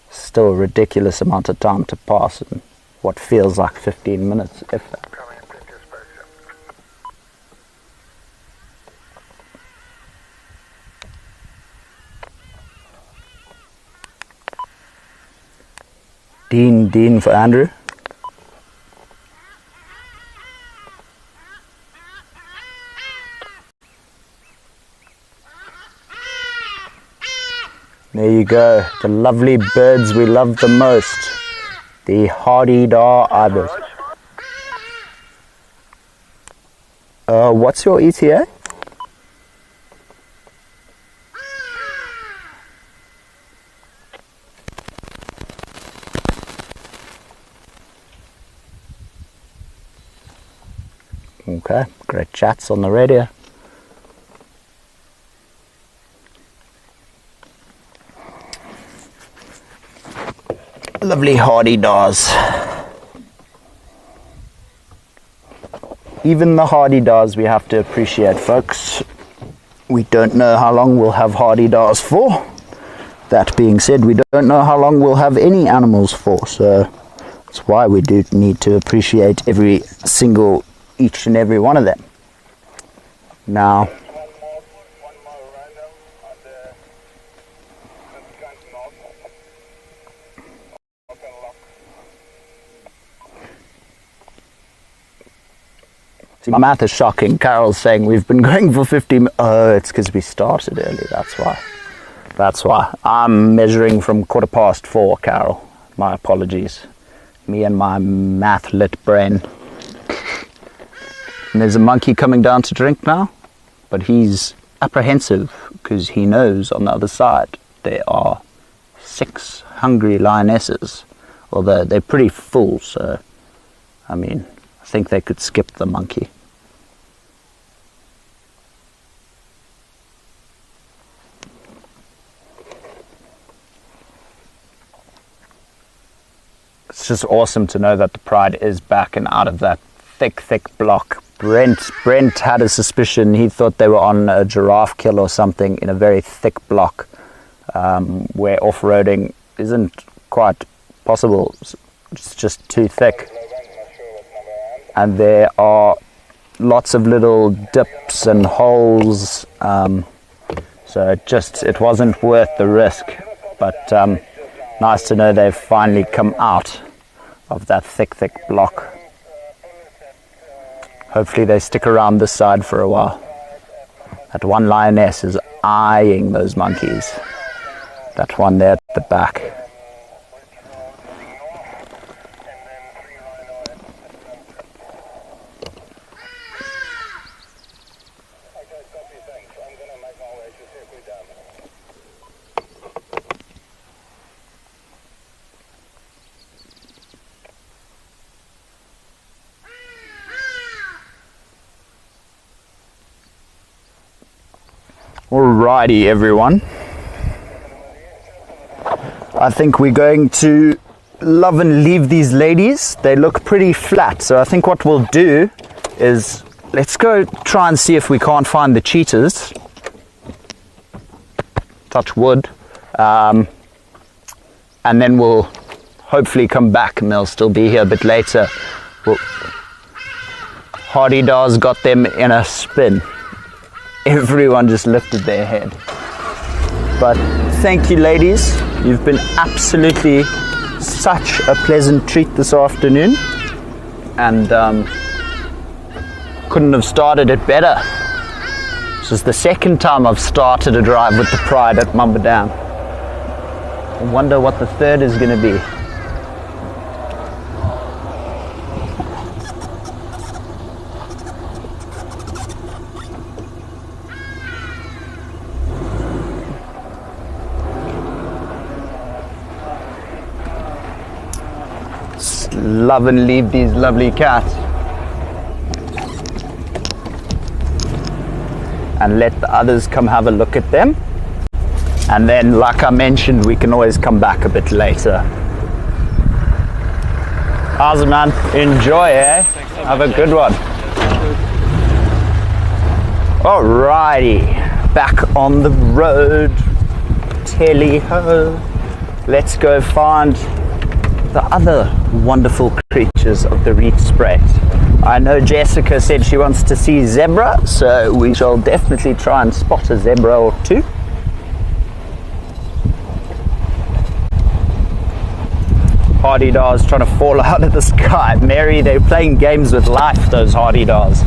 Still a ridiculous amount of time to pass in what feels like 15 minutes, if that. Dean for Andrew. There you go, the lovely birds we love the most, the hardy-daw ibis. What's your ETA? Okay, great chats on the radio. Lovely hardy daws. Even the hardy daws we have to appreciate, folks. We don't know how long we'll have hardy daws for. That being said, we don't know how long we'll have any animals for, so that's why we do need to appreciate each and every one of them. Now, One more Rhino on the front north. Open lock. see, my math is shocking. Carol's saying we've been going for 50 minutes. Oh, it's because we started early, that's why. That's why. I'm measuring from 4:15, Carol. My apologies. Me and my math-lit brain. And there's a monkey coming down to drink now, but he's apprehensive because he knows on the other side there are 6 hungry lionesses, although they're pretty full, so I mean, I think they could skip the monkey. It's just awesome to know that the pride is back and out of that thick block. Brent had a suspicion. He thought they were on a giraffe kill or something in a very thick block where off-roading isn't quite possible. It's just too thick. And there are lots of little dips and holes. So it wasn't worth the risk. But nice to know they've finally come out of that thick block. Hopefully they stick around this side for a while. That one lioness is eyeing those monkeys. That one there at the back. Alrighty, everyone. I think we're going to love and leave these ladies. They look pretty flat, so I think what we'll do is let's go try and see if we can't find the cheetahs. Touch wood. And then we'll hopefully come back and they'll still be here a bit later. Hardy Daw's got them in a spin. Everyone just lifted their head. But thank you, ladies. You've been absolutely such a pleasant treat this afternoon, and couldn't have started it better. This is the second time I've started a drive with the Pride at Mamba Dam. I wonder what the third is going to be. love and leave these lovely cats and let the others come have a look at them, and then like I mentioned, we can always come back a bit later. How's it, man? Enjoy, eh? Have a good one. Alrighty, back on the road. Tally-ho. Let's go find the other wonderful creatures of the Rietspruit. I know Jessica said she wants to see zebra, so we shall definitely try and spot a zebra or two. Hardy-dars trying to fall out of the sky. Mary, they're playing games with life, those hardy-dars.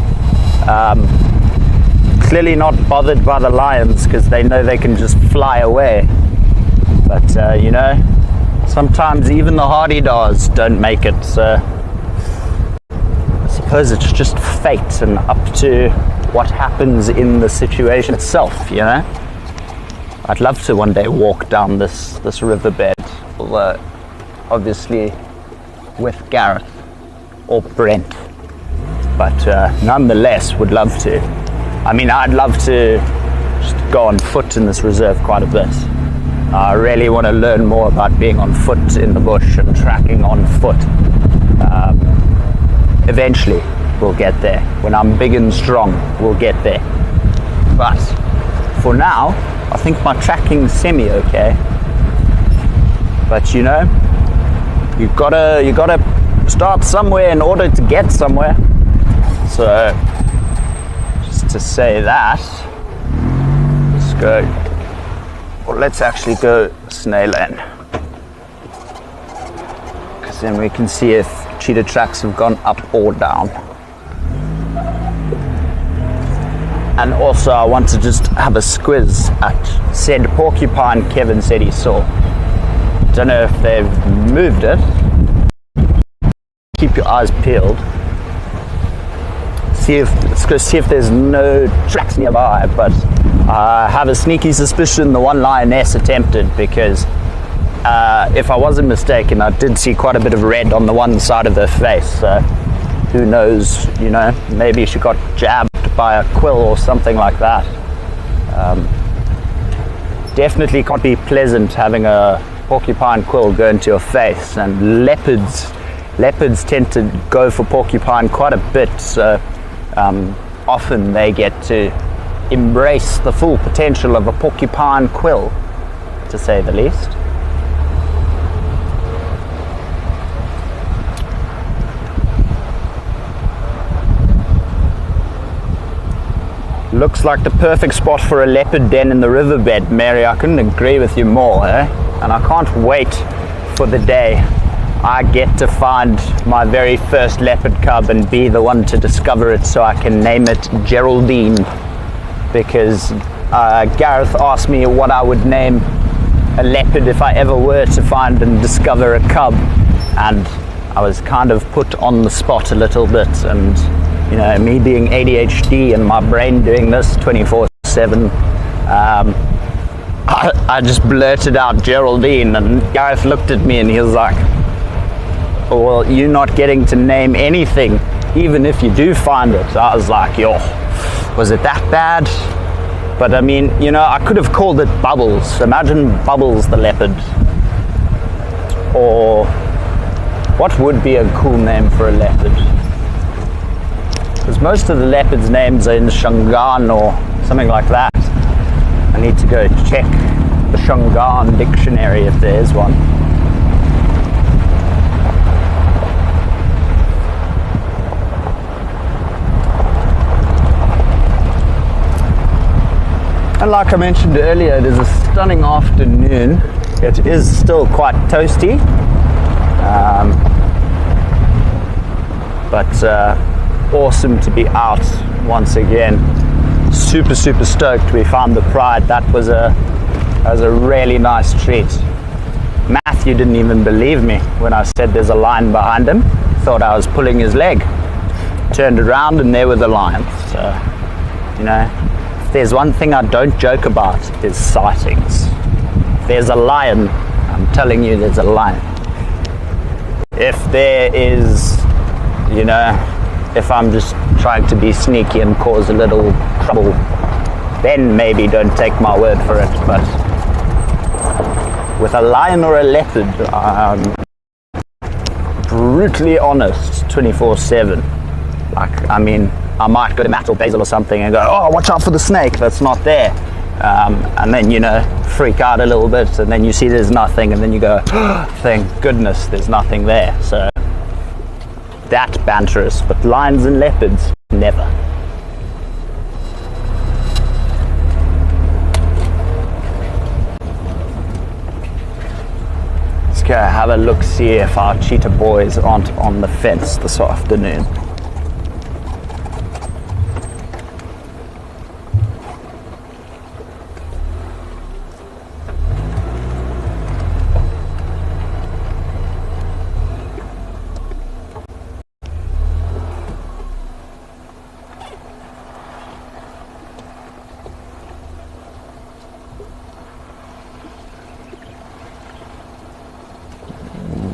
Clearly not bothered by the lions because they know they can just fly away. But, you know, sometimes even the hardy-dars don't make it, so I suppose it's just fate and up to what happens in the situation itself, you know. I'd love to one day walk down this riverbed, although obviously with Gareth or Brent, but nonetheless would love to. I mean, I'd love to just go on foot in this reserve quite a bit. I really want to learn more about being on foot in the bush and tracking on foot. Eventually we'll get there. When I'm big and strong, we'll get there. But for now, I think my tracking's semi-okay. But you know, you gotta start somewhere in order to get somewhere. So just to say that, let's go. Well, let's actually go snail lane, because then we can see if cheetah tracks have gone up or down. And also I want to just have a squiz at said porcupine Kevin said he saw. Don't know if they've moved it. Keep your eyes peeled. Let's go see if there's no tracks nearby, but I have a sneaky suspicion the one lioness attempted, because if I wasn't mistaken, I did see quite a bit of red on the one side of her face, so who knows, you know, maybe she got jabbed by a quill or something like that. Definitely can't be pleasant having a porcupine quill go into your face, and leopards tend to go for porcupine quite a bit, so often they get to embrace the full potential of a porcupine quill, to say the least. Looks like the perfect spot for a leopard den in the riverbed, Mary. I couldn't agree with you more, eh? And I can't wait for the day I get to find my very first leopard cub and be the one to discover it, so I can name it Geraldine, because Gareth asked me what I would name a leopard if I ever were to find and discover a cub, and I was kind of put on the spot a little bit, and you know, me being ADHD and my brain doing this 24/7, I just blurted out Geraldine, and Gareth looked at me and he was like, well, you're not getting to name anything, even if you do find it. I was like, yo, was it that bad? But I mean, you know, I could have called it Bubbles. Imagine Bubbles the leopard. Or what would be a cool name for a leopard? Because most of the leopards' names are in Shangaan or something like that. I need to go check the Shangaan dictionary if there is one. And like I mentioned earlier, it is a stunning afternoon. It is still quite toasty, but awesome to be out once again. Super stoked we found the pride. That was a really nice treat. Matthew didn't even believe me when I said there's a lion behind him. Thought I was pulling his leg. Turned around and there were the lions. So, you know, if there's one thing I don't joke about, is sightings. If there's a lion, I'm telling you there's a lion. If there is, you know, if I'm just trying to be sneaky and cause a little trouble, then maybe don't take my word for it. But with a lion or a leopard, I'm brutally honest 24/7. Like, I mean, I might go to Matt or Basil or something and go, oh, watch out for the snake that's not there. And then, you know, freak out a little bit, and then you see there's nothing, and then you go, oh, thank goodness there's nothing there. So that banterous, but lions and leopards, never. Let's go have a look, see if our cheetah boys aren't on the fence this afternoon.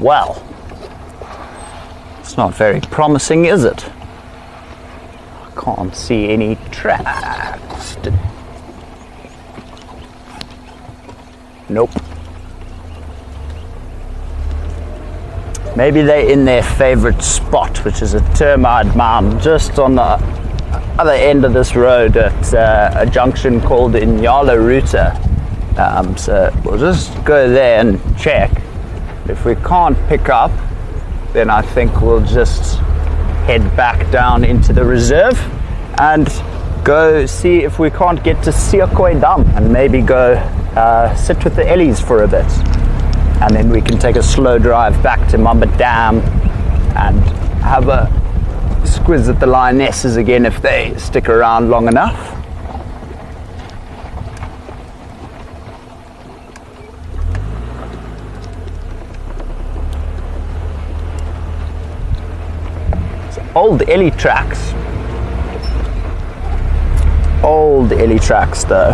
Well, it's not very promising, is it? I can't see any tracks. Nope. Maybe they're in their favorite spot, which is a termite mound just on the other end of this road at a junction called Inyala Ruta. So we'll just go there and check. If we can't pick up, then I think we'll just head back down into the reserve and go see if we can't get to Siakoi Dam and maybe go sit with the Ellies for a bit. And then we can take a slow drive back to Mamba Dam and have a squiz at the lionesses again if they stick around long enough. Old Ellie tracks. Old Ellie tracks though.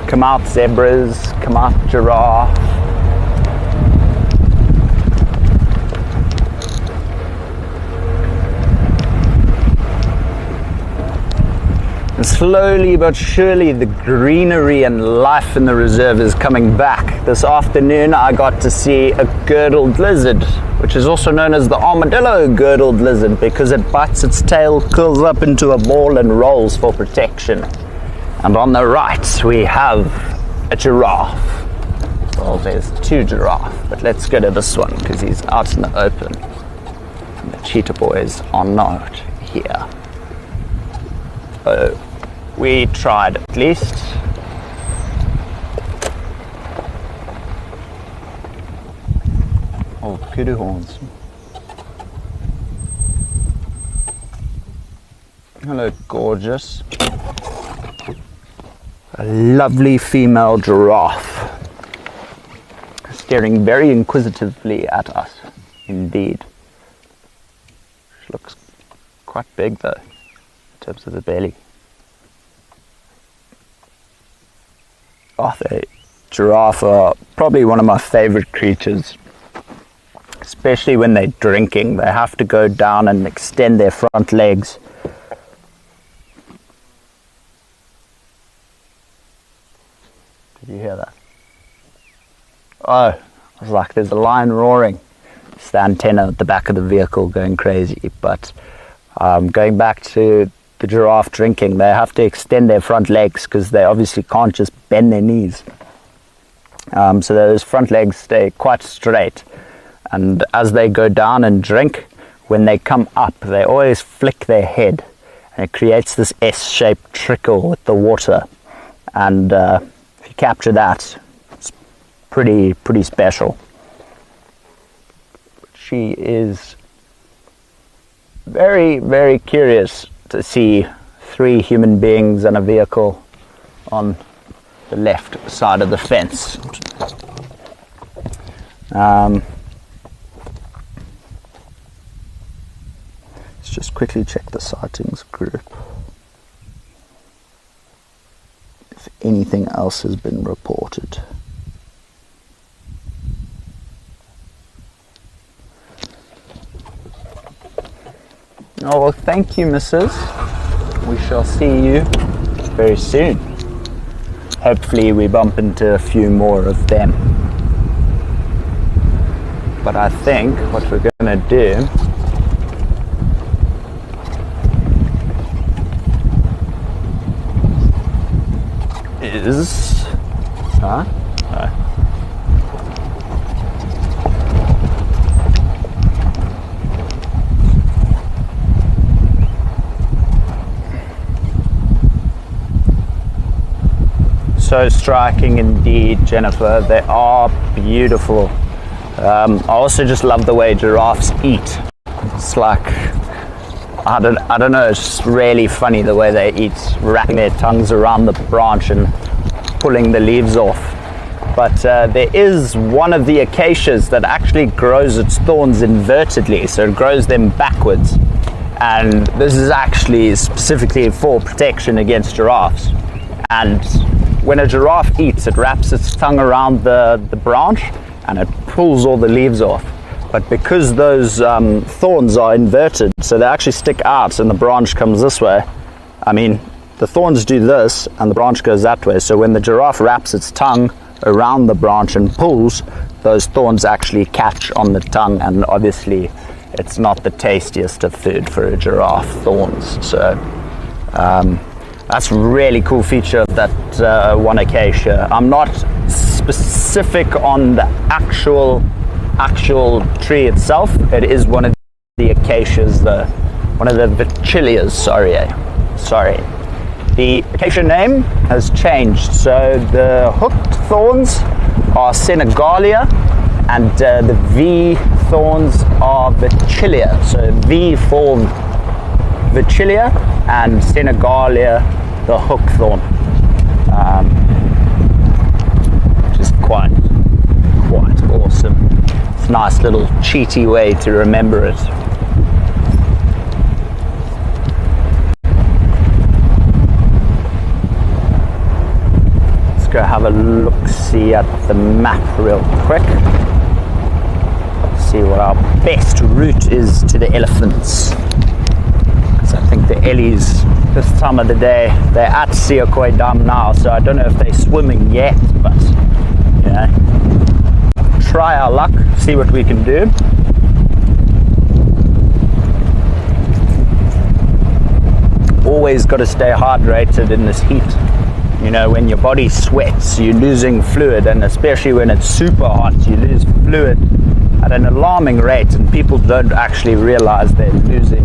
Come out zebras, come out giraffe. And slowly but surely the greenery and life in the reserve is coming back. This afternoon I got to see a girdled lizard, which is also known as the armadillo girdled lizard because it bites its tail, curls up into a ball and rolls for protection. And on the right we have a giraffe. Well, there's two giraffe, but let's go to this one because he's out in the open. And the cheetah boys are not here. Oh, we tried at least. Oh, kudu horns. Hello, gorgeous. A lovely female giraffe. Staring very inquisitively at us, indeed. She looks quite big though, in terms of the belly. Oh, the giraffe are probably one of my favorite creatures, especially when they're drinking. They have to go down and extend their front legs. Did you hear that? Oh, I was like, there's a lion roaring. It's the antenna at the back of the vehicle going crazy. But going back to the giraffe drinking, they have to extend their front legs because they obviously can't just bend their knees. So those front legs stay quite straight. And as they go down and drink, when they come up, they always flick their head. And it creates this S-shaped trickle with the water. And if you capture that, it's pretty special. She is very, very curious to see three human beings and a vehicle on the left side of the fence. Let's just quickly check the sightings group. If anything else has been reported. Oh, well, thank you, Mrs. We shall see you very soon. Hopefully we bump into a few more of them. But I think what we're going to do is... Huh? No. So striking indeed, Jennifer. They are beautiful. I also just love the way giraffes eat. It's like, I don't know, it's just really funny the way they eat, wrapping their tongues around the branch and pulling the leaves off. But there is one of the acacias that actually grows its thorns invertedly, so it grows them backwards. And this is actually specifically for protection against giraffes. And when a giraffe eats, it wraps its tongue around the branch and it pulls all the leaves off. But because those thorns are inverted, so they actually stick out and the branch comes this way, I mean, the thorns do this and the branch goes that way. So when the giraffe wraps its tongue around the branch and pulls, those thorns actually catch on the tongue, and obviously it's not the tastiest of food for a giraffe, thorns. So that's a really cool feature of that one acacia. I'm not specific on the actual tree itself. It is one of the acacias, one of the vachilias, sorry. The acacia name has changed. So the hooked thorns are Senegalia, and the V thorns are Vachilia. So V for Vachilia and Senegalia, the hook thorn, which is quite awesome. It's a nice little cheaty way to remember it. Let's go have a look-see at the map real quick. See what our best route is to the elephants. Because I think the Ellies, this time of the day, they're at Siokoi Dam now, so I don't know if they're swimming yet, but you know, try our luck, see what we can do. Always got to stay hydrated in this heat. You know, when your body sweats, you're losing fluid, and especially when it's super hot, you lose fluid at an alarming rate, and people don't actually realize they're losing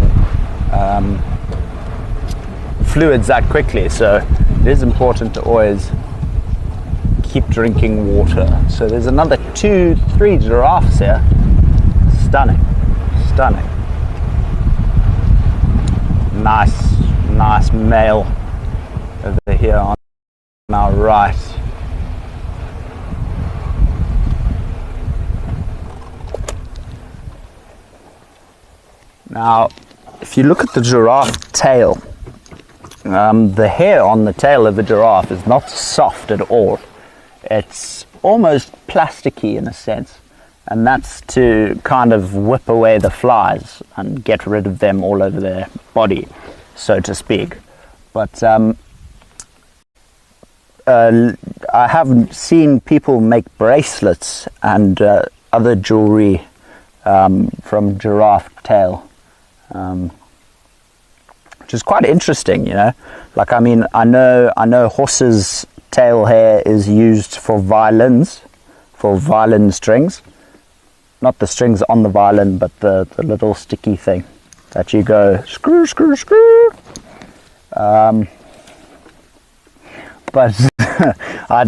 fluids that quickly. So it is important to always keep drinking water. So there's another 2-3 giraffes here. Stunning. Nice male over here on our right. Now, if you look at the giraffe tail, the hair on the tail of the giraffe is not soft at all. It's almost plasticky in a sense, and that's to kind of whip away the flies and get rid of them all over their body, so to speak. But I have seen people make bracelets and other jewelry from giraffe tail, which is quite interesting, you know. Like, I mean, I know horses' tail hair is used for violins, for violin strings. Not the strings on the violin, but the little sticky thing that you go screw, screw, screw. But I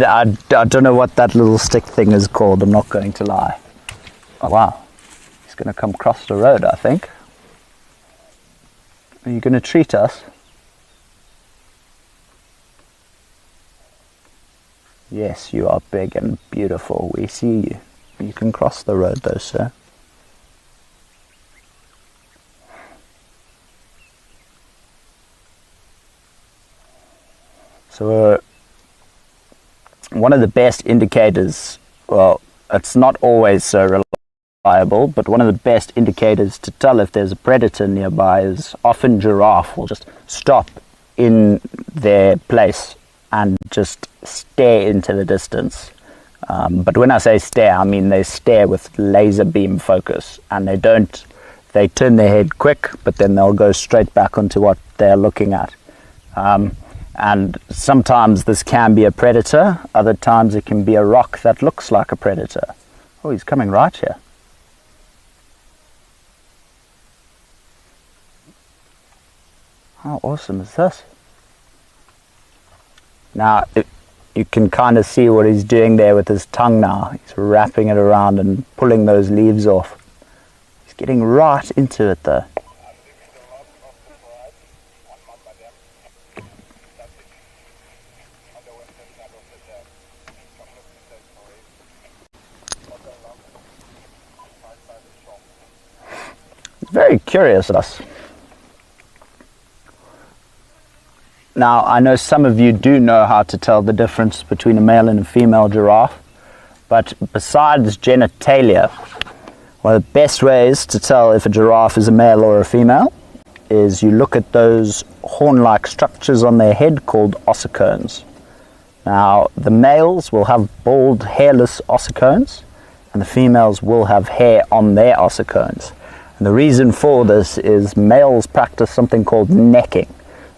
don't know what that little stick thing is called, I'm not going to lie. Oh wow, he's going to come across the road, I think. Are you going to treat us? Yes, you are big and beautiful, we see you. You can cross the road though, sir. So one of the best indicators, well, it's not always so reliable, but one of the best indicators to tell if there's a predator nearby is often giraffe will just stop in their place and just stare into the distance. But when I say stare, I mean they stare with laser beam focus, and they turn their head quick, but then they'll go straight back onto what they're looking at. And sometimes this can be a predator, other times it can be a rock that looks like a predator. Oh, he's coming right here. How awesome is this? Now, you can kind of see what he's doing there with his tongue now. He's wrapping it around and pulling those leaves off. He's getting right into it though. Very curious of us. Now, I know some of you do know how to tell the difference between a male and a female giraffe, but besides genitalia, one of the best ways to tell if a giraffe is a male or a female is you look at those horn-like structures on their head called ossicones. Now, the males will have bald, hairless ossicones, and the females will have hair on their ossicones. And the reason for this is males practice something called necking.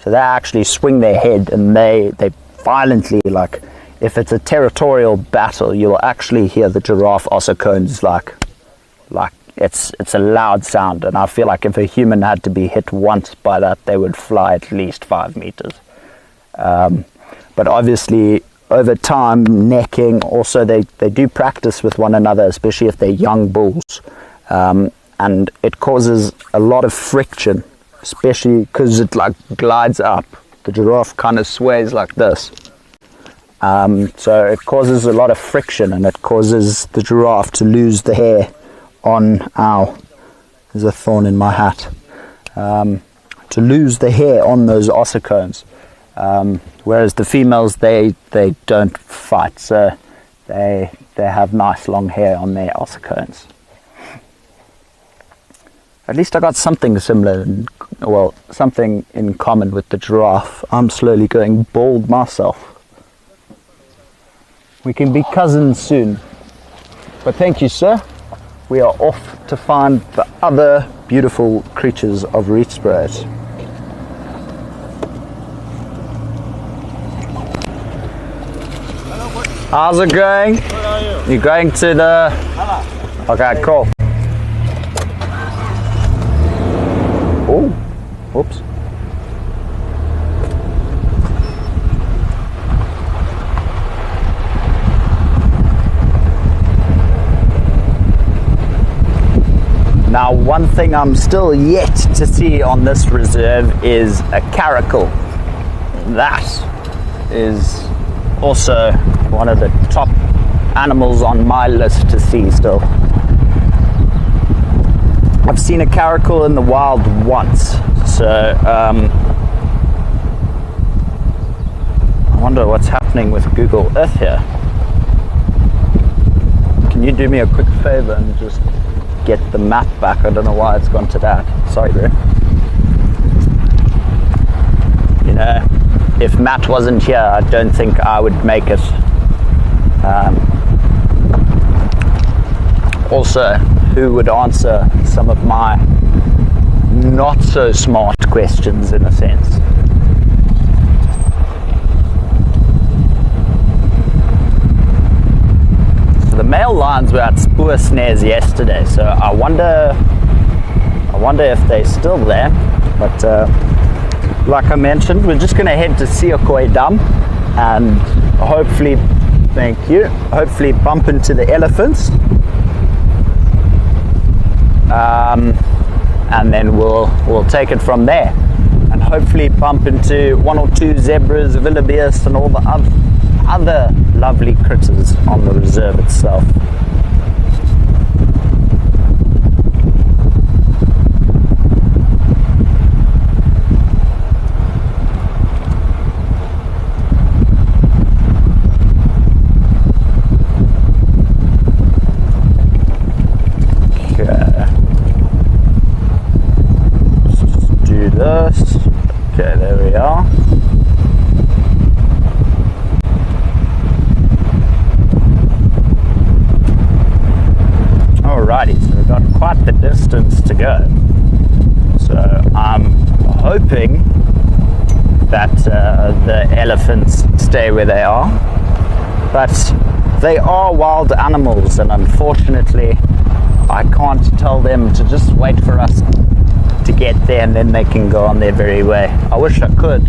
So they actually swing their head and they violently, like if it's a territorial battle, you'll actually hear the giraffe ossicones like it's a loud sound. And I feel like if a human had to be hit once by that, they would fly at least 5 meters. But obviously over time, necking, also they do practice with one another, especially if they're young bulls. And it causes a lot of friction, especially because it like glides up. The giraffe kind of sways like this. So it causes a lot of friction, and it causes the giraffe to lose the hair on, there's a thorn in my hat, to lose the hair on those ossicones. Whereas the females, they don't fight, so they have nice long hair on their ossicones. At least I got something similar, well, something in common with the giraffe. I'm slowly going bald myself. We can be cousins soon. But thank you, sir. We are off to find the other beautiful creatures of Rietspruit. How's it going? Good, how are you? You're going to the... Hello. Okay, cool. Oh, whoops. Now, one thing I'm still yet to see on this reserve is a caracal. That is also one of the top animals on my list to see still. I've seen a caracal in the wild once, so I wonder what's happening with Google Earth here. Can you do me a quick favor and just get the map back? I don't know why it's gone to that. Sorry, bro. You know, if Matt wasn't here, I don't think I would make it. Also, who would answer some of my not so smart questions in a sense. So the male lions were at spoor snares yesterday, so I wonder if they're still there. But like I mentioned, we're just going to head to Siokoi Dam and hopefully, thank you, hopefully bump into the elephants. And then we'll take it from there, and hopefully bump into 1 or 2 zebras, wildebeest, and all the other lovely critters on the reserve itself. that the elephants stay where they are. But they are wild animals, and unfortunately I can't tell them to just wait for us to get there and then they can go on their very way. I wish I could,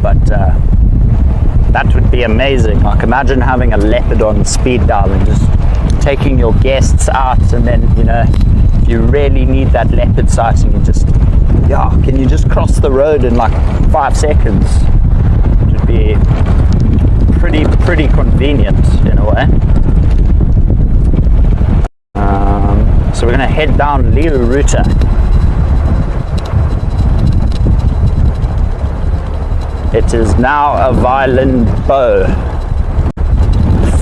but that would be amazing. Like, imagine having a leopard on speed dial and just taking your guests out, and then, you know, if you really need that leopard sighting, you just, yeah, can you just cross the road in like 5 seconds? It would be pretty convenient in a way. So we're going to head down Rietspruit. It is now a violin bow.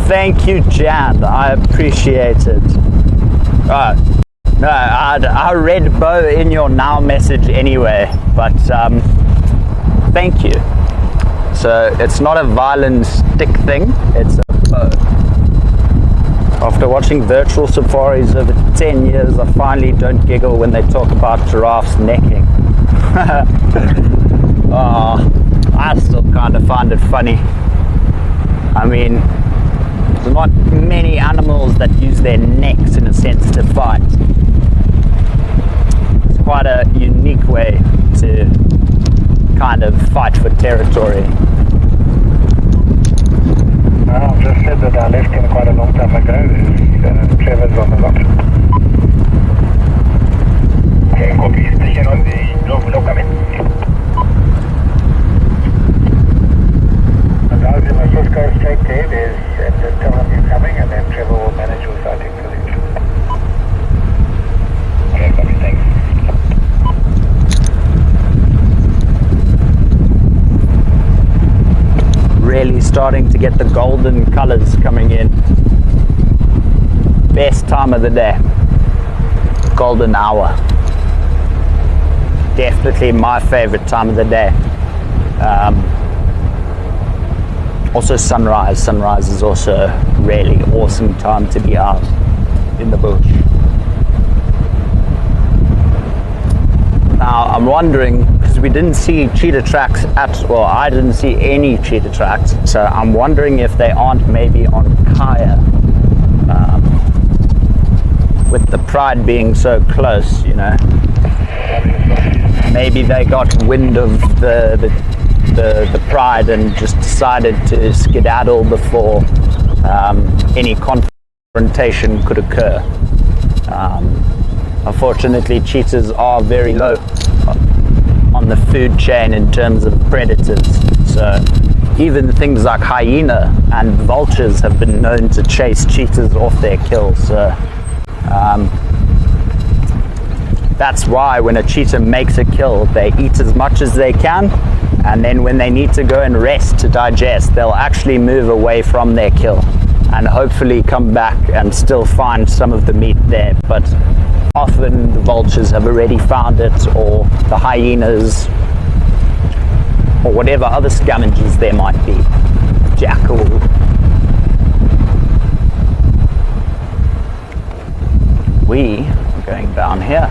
Thank you, Jan. I appreciate it. No, I read bow in your now message anyway, but thank you. So it's not a violin stick thing, it's a bow. After watching virtual safaris over 10 years, I finally don't giggle when they talk about giraffes necking. I still kind of find it funny. I mean, there's not many animals that use their necks in a sense to fight. It's quite a unique way to kind of fight for territory. I've just said that I left him quite a long time ago. Trevor's on the lot. Okay, copy. Station on the low coming. And I will just go straight there. And just tell him you're coming, and then Trevor will manage your sighting for you. Okay, copy. Thanks. Really starting to get the golden colors coming in. Best time of the day. Golden hour. Definitely my favorite time of the day. Also sunrise. Sunrise is also a really awesome time to be out in the bush. Now I'm wondering, because we didn't see cheetah tracks I didn't see any cheetah tracks, so I'm wondering if they aren't maybe on Kaya. With the Pride being so close, you know. Maybe they got wind of the Pride and just decided to skedaddle before any confrontation could occur. Unfortunately, cheetahs are very low on the food chain in terms of predators. So even things like hyena and vultures have been known to chase cheetahs off their kill. So that's why when a cheetah makes a kill, they eat as much as they can, and then when they need to go and rest to digest, they'll actually move away from their kill and hopefully come back and still find some of the meat there. But often the vultures have already found it, or the hyenas, or whatever other scavengers there might be. Jackal. We are going down here.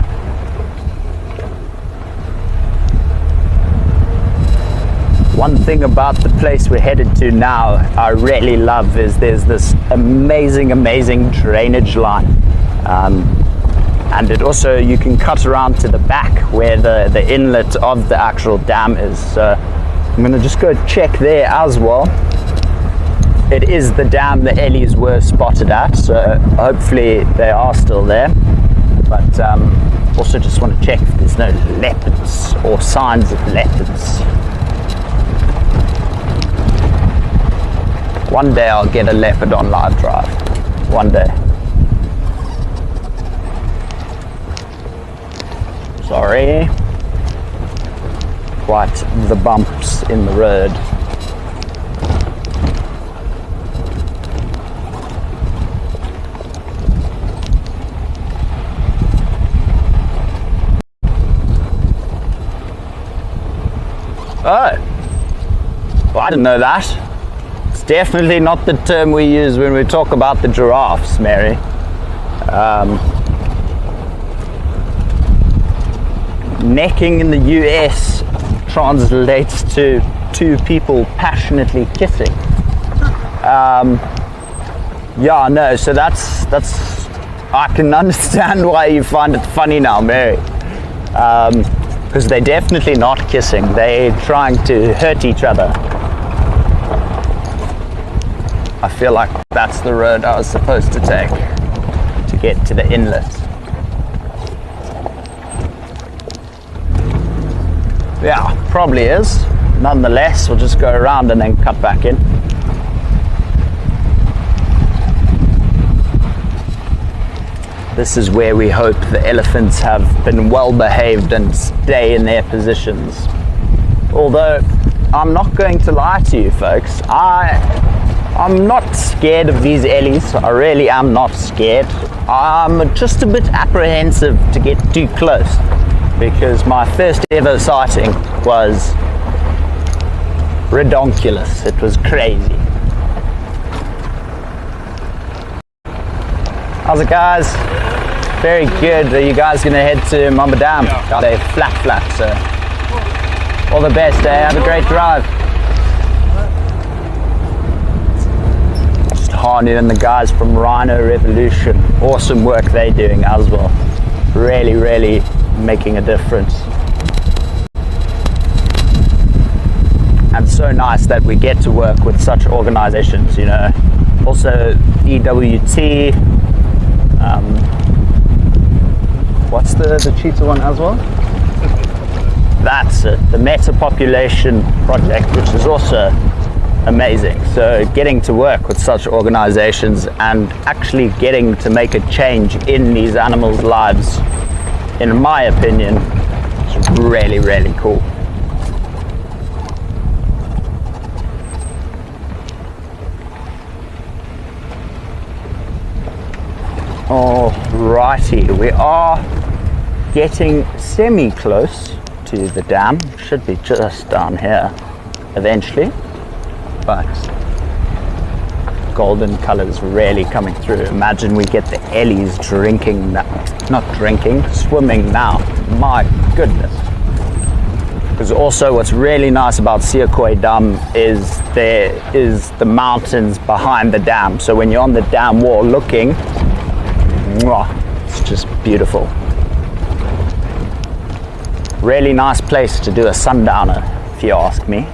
One thing about the place we're headed to now I really love is there's this amazing drainage line. And it also, you can cut around to the back where the inlet of the actual dam is. So I'm going to just go check there as well. It is the dam the Ellies were spotted at, so hopefully they are still there. But also just want to check if there's no leopards or signs of leopards. One day I'll get a leopard on live drive. One day. Sorry. Quite the bumps in the road. Oh. Well, I didn't know that. It's definitely not the term we use when we talk about the giraffes, Mary. Necking in the US translates to two people passionately kissing. Yeah, no, so that's I can understand why you find it funny now, Mary. Because they're definitely not kissing, they're trying to hurt each other. I feel like that's the road I was supposed to take to get to the inlet. Yeah, probably is. Nonetheless, we'll just go around and then cut back in. This is where we hope the elephants have been well behaved and stay in their positions. Although, I'm not going to lie to you folks, I'm not scared of these ellies. I really am not scared. I'm just a bit apprehensive to get too close because my first ever sighting was redonkulous. It was crazy. How's it, guys? Very good. Are you guys going to head to Mamba Dam? Yeah. They're flat, so all the best, eh? Have a great drive. Just Hanu and the guys from Rhino Revolution. Awesome work they're doing as well. Really, really making a difference. And so nice that we get to work with such organizations, you know. Also EWT, what's the cheetah one as well? That's it, the Meta Population Project, which is also amazing. So getting to work with such organizations and actually getting to make a change in these animals' lives, in my opinion, is really, really cool. Alrighty, we are getting semi-close to the dam. Should be just down here eventually, but golden colors really coming through. Imagine we get the ellies drinking, not drinking, swimming now. My goodness. Because also what's really nice about Siakoi Dam is there is the mountains behind the dam. So when you're on the dam wall looking, it's just beautiful. Really nice place to do a sundowner, if you ask me.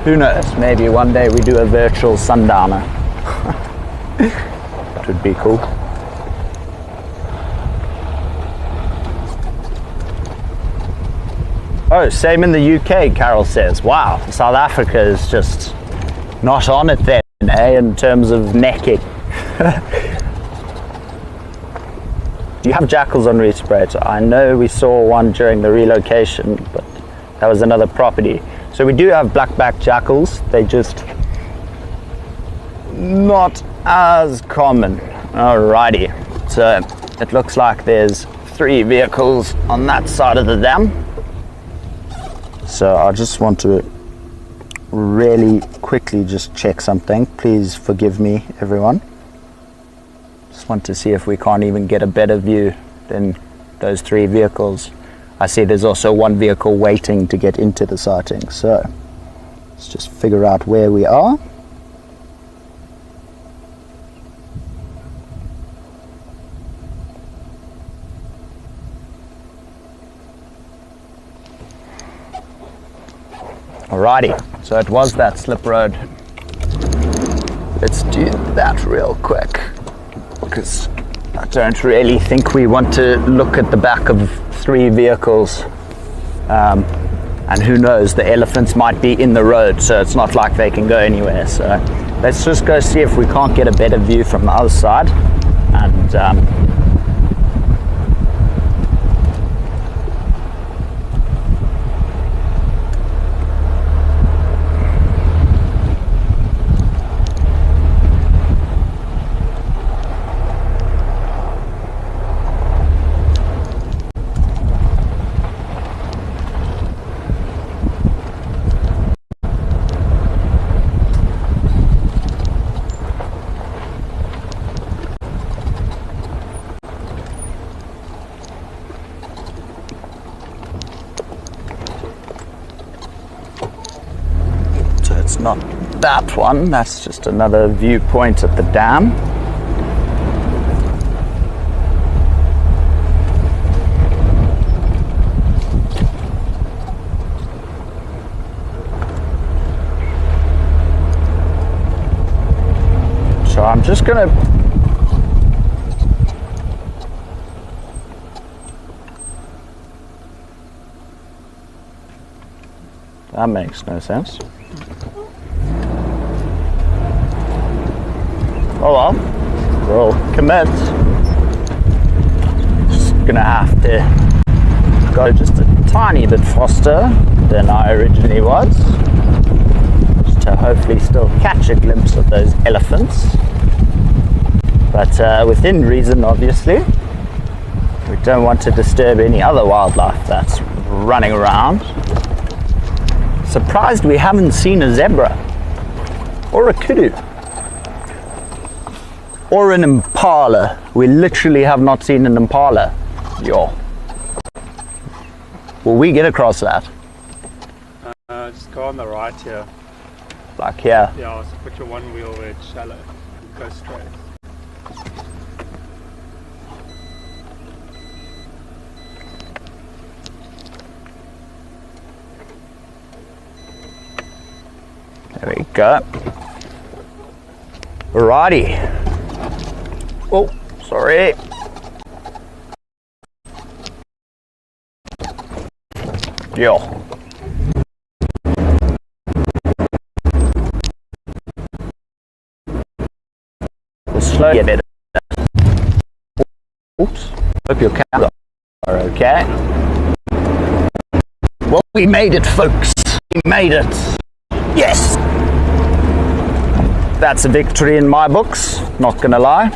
Who knows, maybe one day we do a virtual sundowner. That would be cool. Oh, same in the UK, Carol says. Wow, South Africa is just not on it then, eh, in terms of necking. Do you have jackals on Rietspruit? I know we saw one during the relocation, but that was another property. So we do have black-backed jackals, they just not as common. Alrighty, so it looks like there's 3 vehicles on that side of the dam. So I just want to really quickly just check something. Please forgive me, everyone. Just want to see if we can't even get a better view than those 3 vehicles. I see there's also 1 vehicle waiting to get into the sighting. So let's just figure out where we are. Alrighty, so it was that slip road. Let's do that real quick, because I don't really think we want to look at the back of 3 vehicles. And who knows, the elephants might be in the road, so it's not like they can go anywhere. So let's just go see if we can't get a better view from the other side. And That's not that one, that's just another viewpoint at the dam. So I'm just gonna that makes no sense. Oh well, we'll commit. Just gonna have to go just a tiny bit faster than I originally was, just to hopefully still catch a glimpse of those elephants, but within reason, obviously. We don't want to disturb any other wildlife that's running around. Surprised we haven't seen a zebra or a kudu or an impala. We literally have not seen an impala. Yo. Will we get across that? Just go on the right here. Like here? Yeah, so put your one wheel where it's shallow. Go straight. There we go. Alrighty. Oh, sorry. Yo. We'll slowly get it. Oops. Hope your cameras are okay. Well, we made it, folks. We made it. Yes! That's a victory in my books, not gonna lie.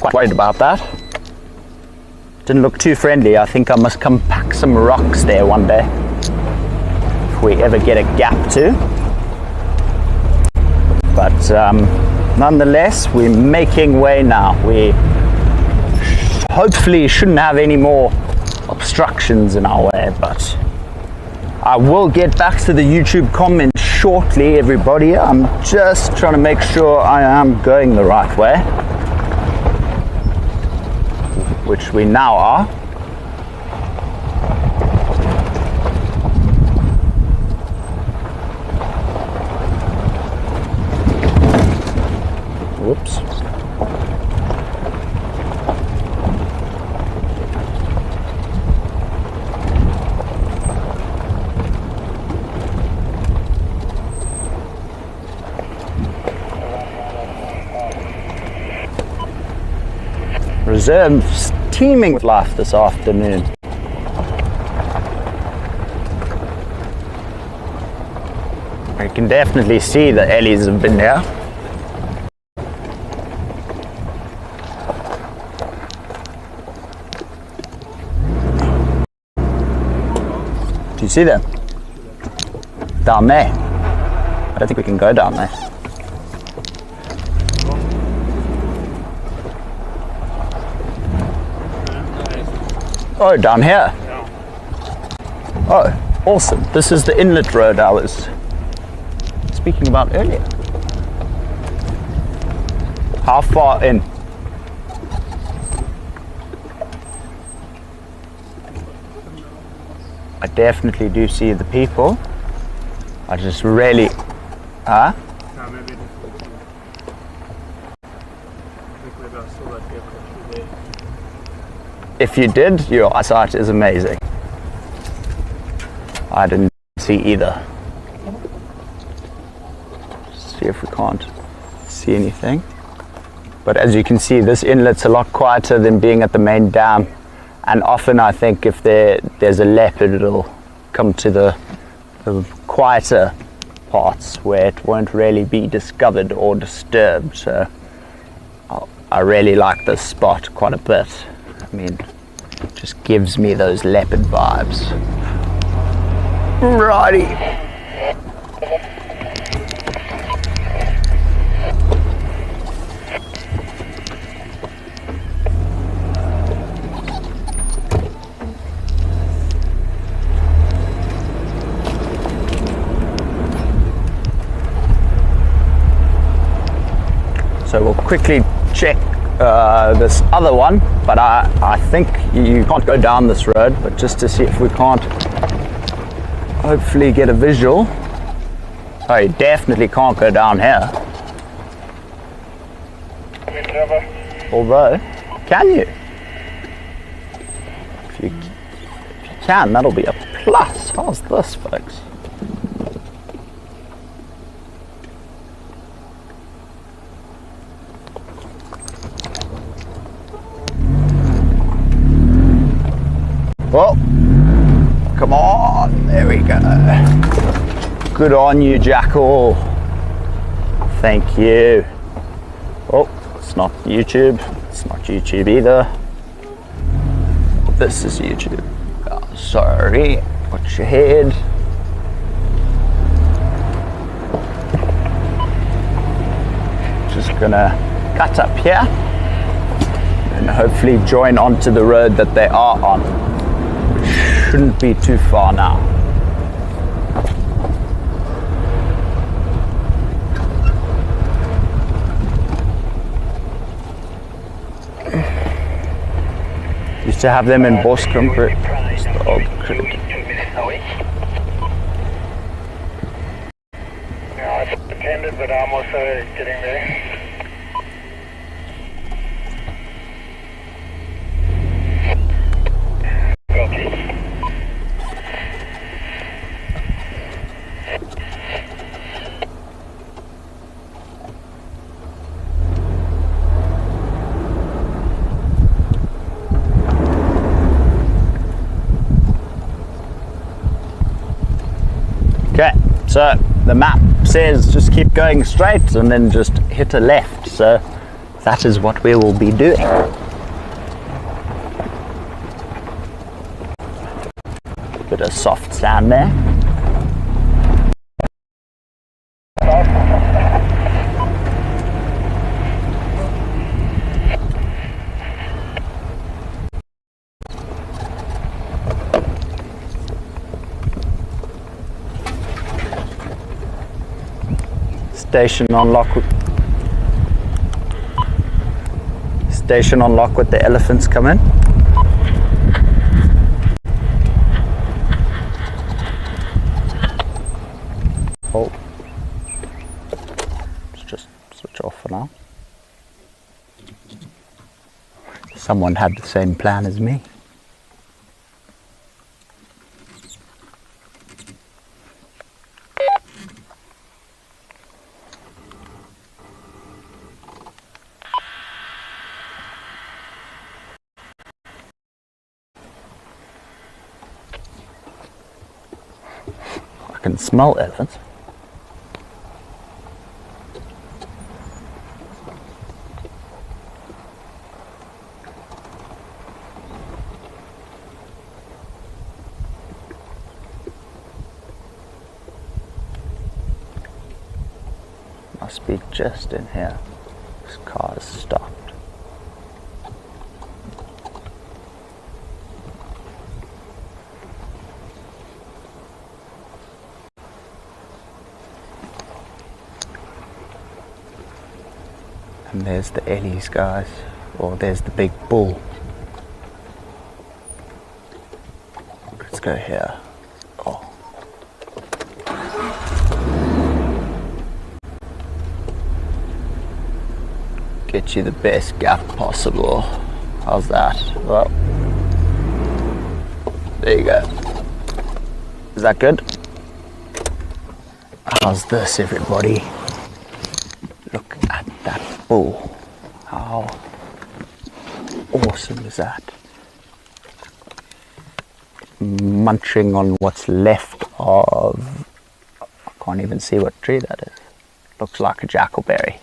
Quite worried about that. Didn't look too friendly. I think I must come pack some rocks there one day, if we ever get a gap to. But nonetheless, we're making way now. We hopefully shouldn't have any more obstructions in our way, but I will get back to the YouTube comments shortly, everybody. I'm just trying to make sure I am going the right way, which we now are. Whoops. Reserve's teeming with life this afternoon. I can definitely see the Ellies have been there. Do you see them? Down there. I don't think we can go down there. Oh, down here. Oh, awesome. This is the inlet road I was speaking about earlier. How far in? I definitely do see the people. I just really... Huh? No, maybe it is. I think maybe I saw that vehicle through there. If you did, your eyesight is amazing. I didn't see either. See if we can't see anything. But as you can see, this inlet's a lot quieter than being at the main dam. And often I think if there's a leopard, it'll come to the quieter parts where it won't really be discovered or disturbed. So I really like this spot quite a bit. I mean, it just gives me those leopard vibes. Righty. So we'll quickly check this other one, but I think you can't go down this road, but just to see if we can't hopefully get a visual. Oh, you definitely can't go down here. Although, can you? If you can, that'll be a plus. How's this, folks? Well, come on, there we go. Good on you, Jackal. Thank you. Oh, it's not YouTube. It's not YouTube either. This is YouTube. Oh, sorry, watch your head. Just gonna cut up here and hopefully join onto the road that they are on. Shouldn't be too far now. Used to have them in Boscombe. Yeah, I've attended, but I'm also getting there. Okay, so the map says just keep going straight and then just hit a left, so that is what we will be doing. Bit of soft sand there. Station on lock with the elephants coming. Oh, let's just switch off for now. Someone had the same plan as me. I can smell elephants. Must be just in here. This car has stopped. And there's the Ellies, guys, or there's the big bull. Let's go here. Oh. Get you the best gap possible. How's that? Well, there you go. Is that good? How's this, everybody? Look at that bull. How awesome is that? Munching on what's left of, I can't even see what tree that is. Looks like a jackalberry.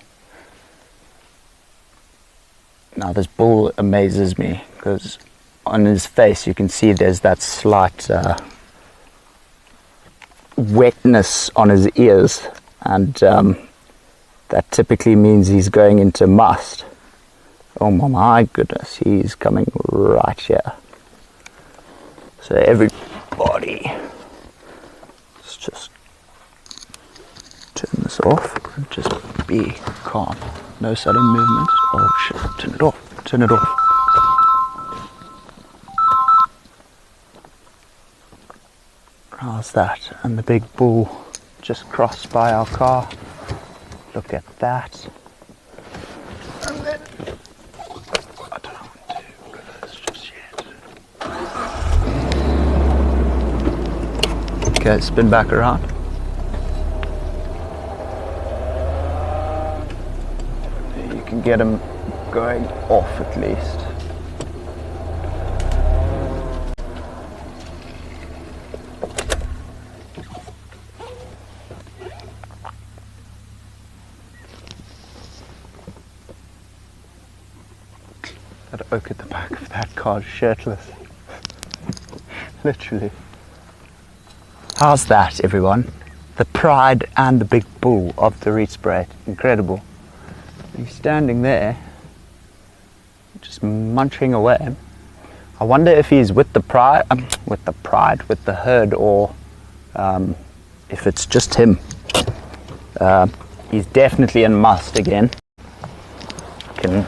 Now this bull amazes me because on his face you can see there's that slight wetness on his ears, and that typically means he's going into must. Oh my goodness, he's coming right here. So everybody, let's just turn this off and just be calm. No sudden movement. Oh shit, turn it off, turn it off. How's that? And the big bull just crossed by our car. Look at that. And then, I don't want to reverse just yet. Okay, spin back around. You can get him going off at least. That oak at the back of that car is shirtless. Literally. How's that, everyone? The pride and the big bull of the Rietspruit. Incredible. He's standing there, just munching away. I wonder if he's with the herd, or if it's just him. He's definitely in must again. Can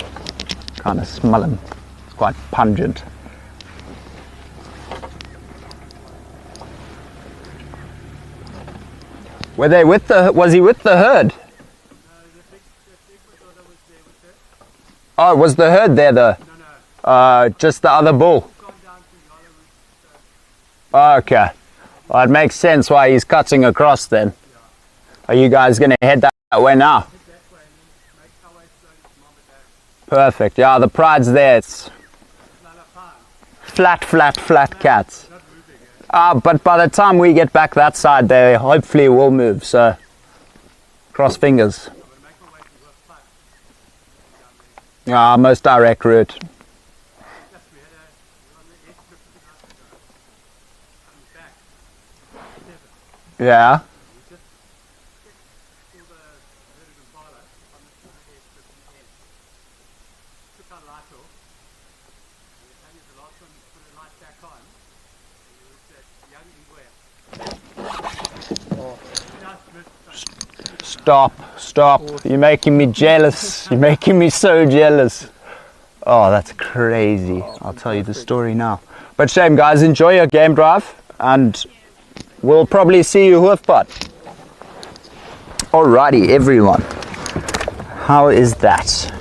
kind of smell him. It's quite pungent. Was he with the herd? Oh, was the herd there though? No. Just the other bull? Oh, okay. Well, it makes sense why he's cutting across then. Are you guys going to head that way now? Perfect. Yeah, the pride's there. It's flat cats. But by the time we get back that side, they hopefully will move. So, cross fingers. Yeah, most direct route. Yeah. Stop. You're making me jealous. You're making me so jealous. Oh, that's crazy. I'll tell you the story now. But shame, guys. Enjoy your game drive. And we'll probably see you hoofpot. Alrighty, everyone. How is that?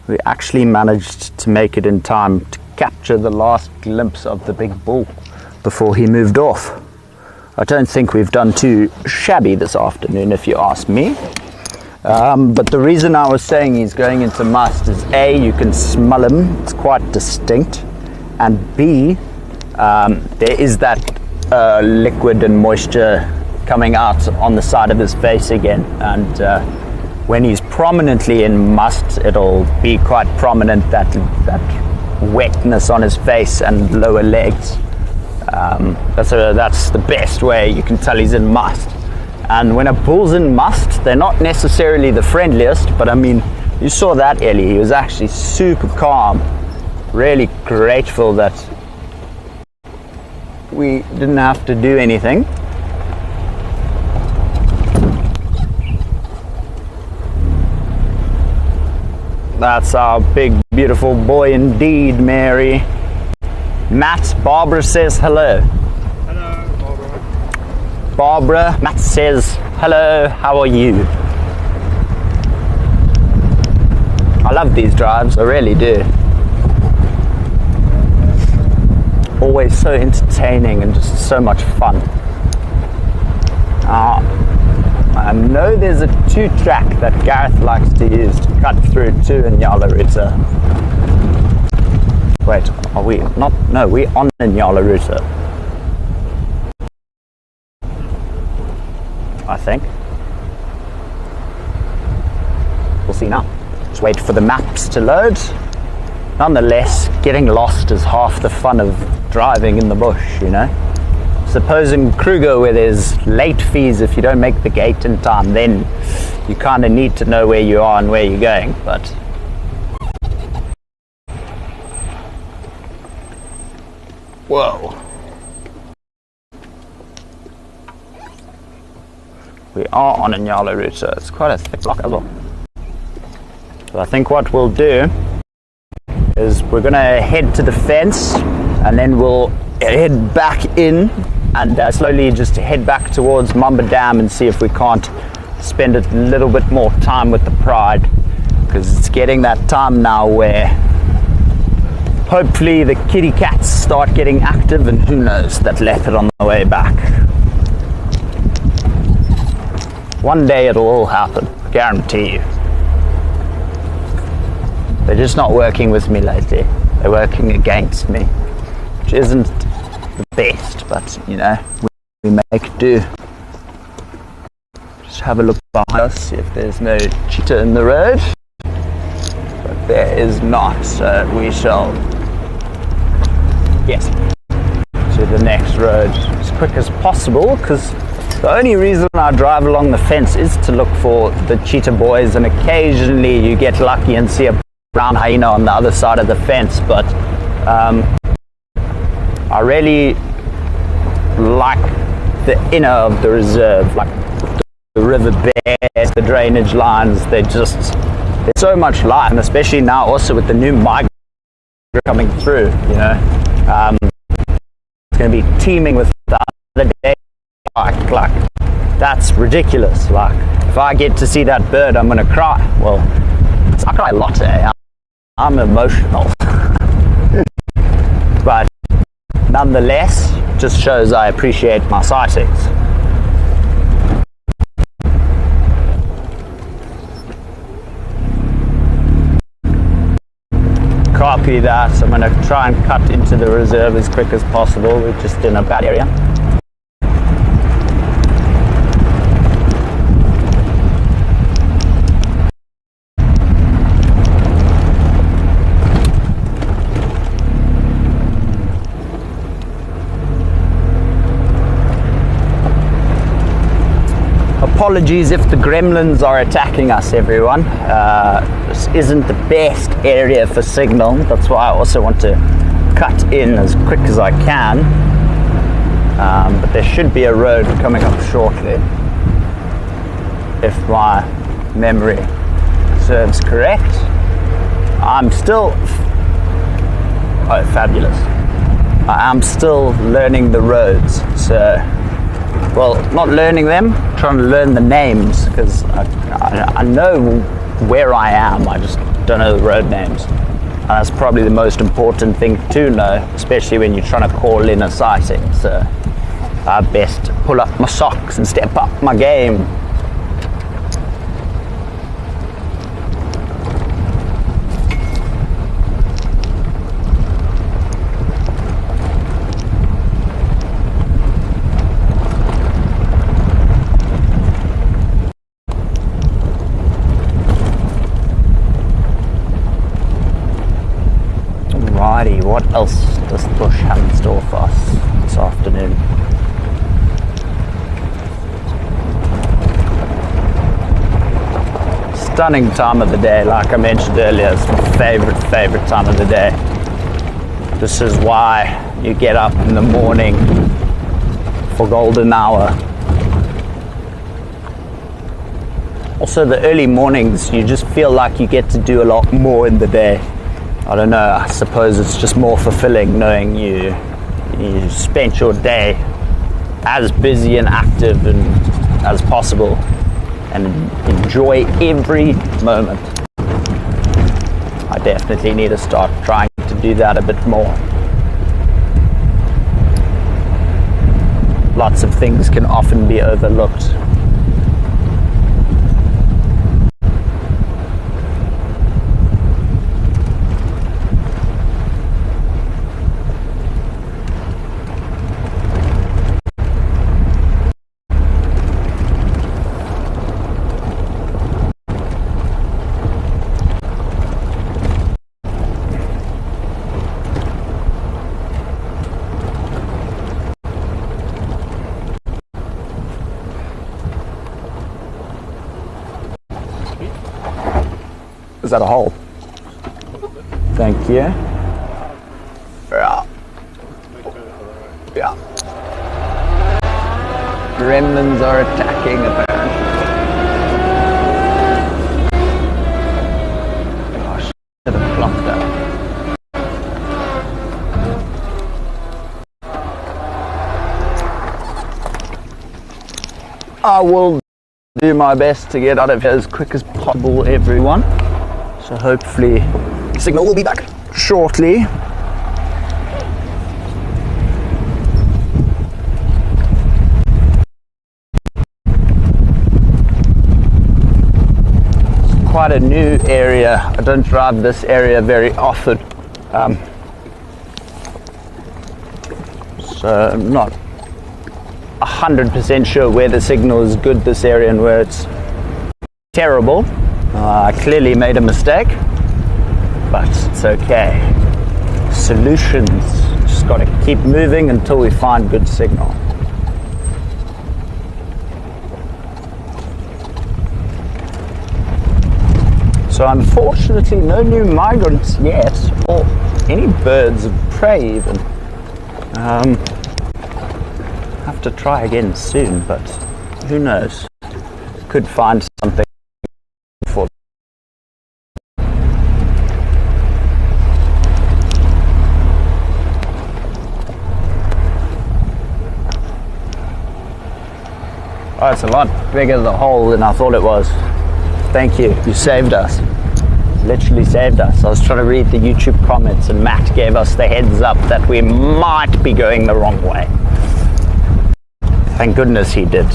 We actually managed to make it in time to capture the last glimpse of the big bull before he moved off. I don't think we've done too shabby this afternoon, if you ask me. But the reason I was saying he's going into must is A, you can smell him, it's quite distinct, and B, there is that liquid and moisture coming out on the side of his face again, and when he's prominently in must, it'll be quite prominent, that wetness on his face and lower legs. That's the best way you can tell he's in must. And when a bull's in must, they're not necessarily the friendliest, but I mean, you saw that Ellie, he was actually super calm, really grateful that we didn't have to do anything. That's our big beautiful boy indeed, Mary. Matt, Barbara says hello. Hello, Barbara. Barbara, Matt says hello, how are you? I love these drives, I really do. Always so entertaining and just so much fun. I know there's a 2-track that Gareth likes to use to cut through to Nyala Ruta. Wait, are we not? No, we're on Nyala Ruta. I think. We'll see now. Just wait for the maps to load. Nonetheless, getting lost is half the fun of driving in the bush, you know. Suppose in Kruger, where there's late fees if you don't make the gate in time, then you kind of need to know where you are and where you're going, but whoa. We are on a Nyala Ruta. It's quite a thick block as well. So I think what we'll do is we're going to head to the fence and then we'll head back in and slowly just head back towards Mamba Dam and see if we can't spend a little bit more time with the pride, because it's getting that time now where hopefully the kitty cats start getting active, and who knows, that leopard on the way back. One day it'll all happen, guarantee you. They're just not working with me lately. They're working against me, which isn't the best, but you know, we make do. Just have a look behind us, see if there's no cheetah in the road. But there is not, so we shall get to the next road as quick as possible, because the only reason I drive along the fence is to look for the cheetah boys, and occasionally you get lucky and see a brown hyena on the other side of the fence, but I really like the inner of the reserve, like the river beds, the drainage lines. There's so much life, and especially now also with the new migrant coming through, you know, it's going to be teeming with the other day. Like that's ridiculous. Like if I get to see that bird, I'm going to cry. Well, I cry a lot, I'm emotional. But nonetheless, just shows I appreciate my sightings. Copy that. I'm going to try and cut into the reserve as quick as possible. We're just in a bad area. Apologies if the gremlins are attacking us, everyone. This isn't the best area for signal. That's why I also want to cut in as quick as I can. But there should be a road coming up shortly, if my memory serves correct. I'm still... Oh, fabulous. I'm still learning the roads, so... Well, not learning them, trying to learn the names, because I know where I am, I just don't know the road names. And that's probably the most important thing to know, especially when you're trying to call in a sighting. So I best pull up my socks and step up my game. What else does the bush have in store for us this afternoon? Stunning time of the day, like I mentioned earlier. It's my favorite time of the day. This is why you get up in the morning for golden hour. Also, the early mornings, you just feel like you get to do a lot more in the day. I don't know, I suppose it's just more fulfilling knowing you spent your day as busy and active as possible and enjoy every moment. I definitely need to start trying to do that a bit more. Lots of things can often be overlooked. Is that a hole? Thank you. Yeah. Yeah. Gremlins are attacking apparently. I will do my best to get out of here as quick as possible, everyone. So hopefully signal will be back shortly. It's quite a new area. I don't drive this area very often. So I'm not 100% sure where the signal is good this area and where it's terrible. I clearly made a mistake, but it's okay. Solutions, just got to keep moving until we find good signal. So unfortunately no new migrants yet, or any birds of prey even. Have to try again soon, but who knows? Could find something for. Oh, it's a lot bigger the hole than I thought it was. Thank you. You saved us. Literally saved us. I was trying to read the YouTube comments and Matt gave us the heads up that we might be going the wrong way. Thank goodness he did.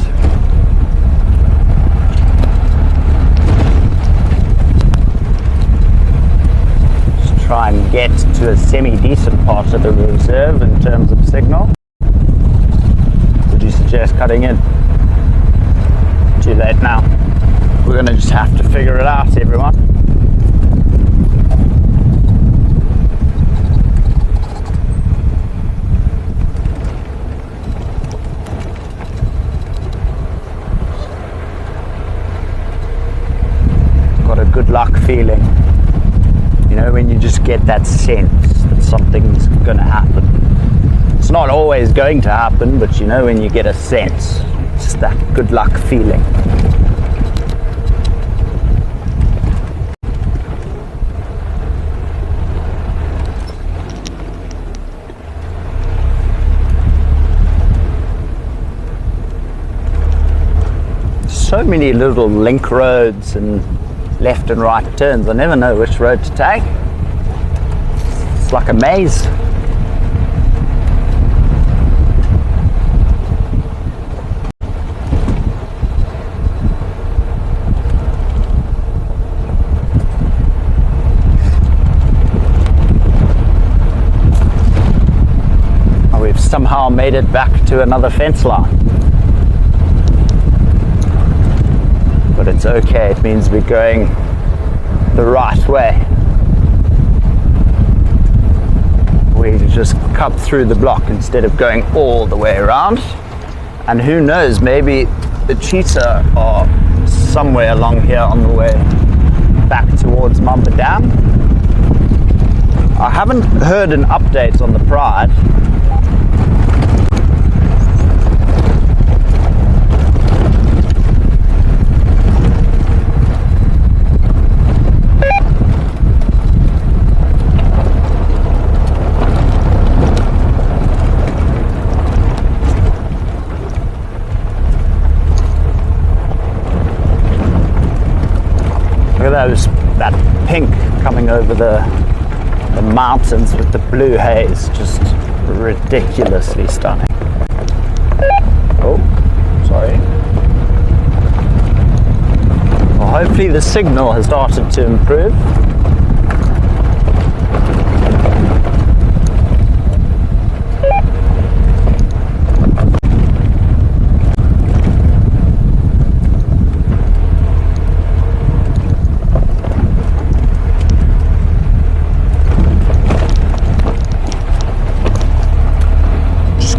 Let's try and get to a semi-decent part of the reserve in terms of signal. Would you suggest cutting in? Too late now. We're going to just have to figure it out, everyone. Got a good luck feeling. You know, when you just get that sense that something's going to happen. It's not always going to happen, but you know when you get a sense, it's that good luck feeling. So many little link roads and left and right turns. I never know which road to take. It's like a maze. Oh, we've somehow made it back to another fence line. But it's okay, it means we're going the right way. We just cut through the block instead of going all the way around. And who knows, maybe the cheetah are somewhere along here on the way back towards Mamba Dam. I haven't heard an update on the Pride. That pink coming over the mountains with the blue haze, just ridiculously stunning. Oh, sorry. Well, hopefully the signal has started to improve.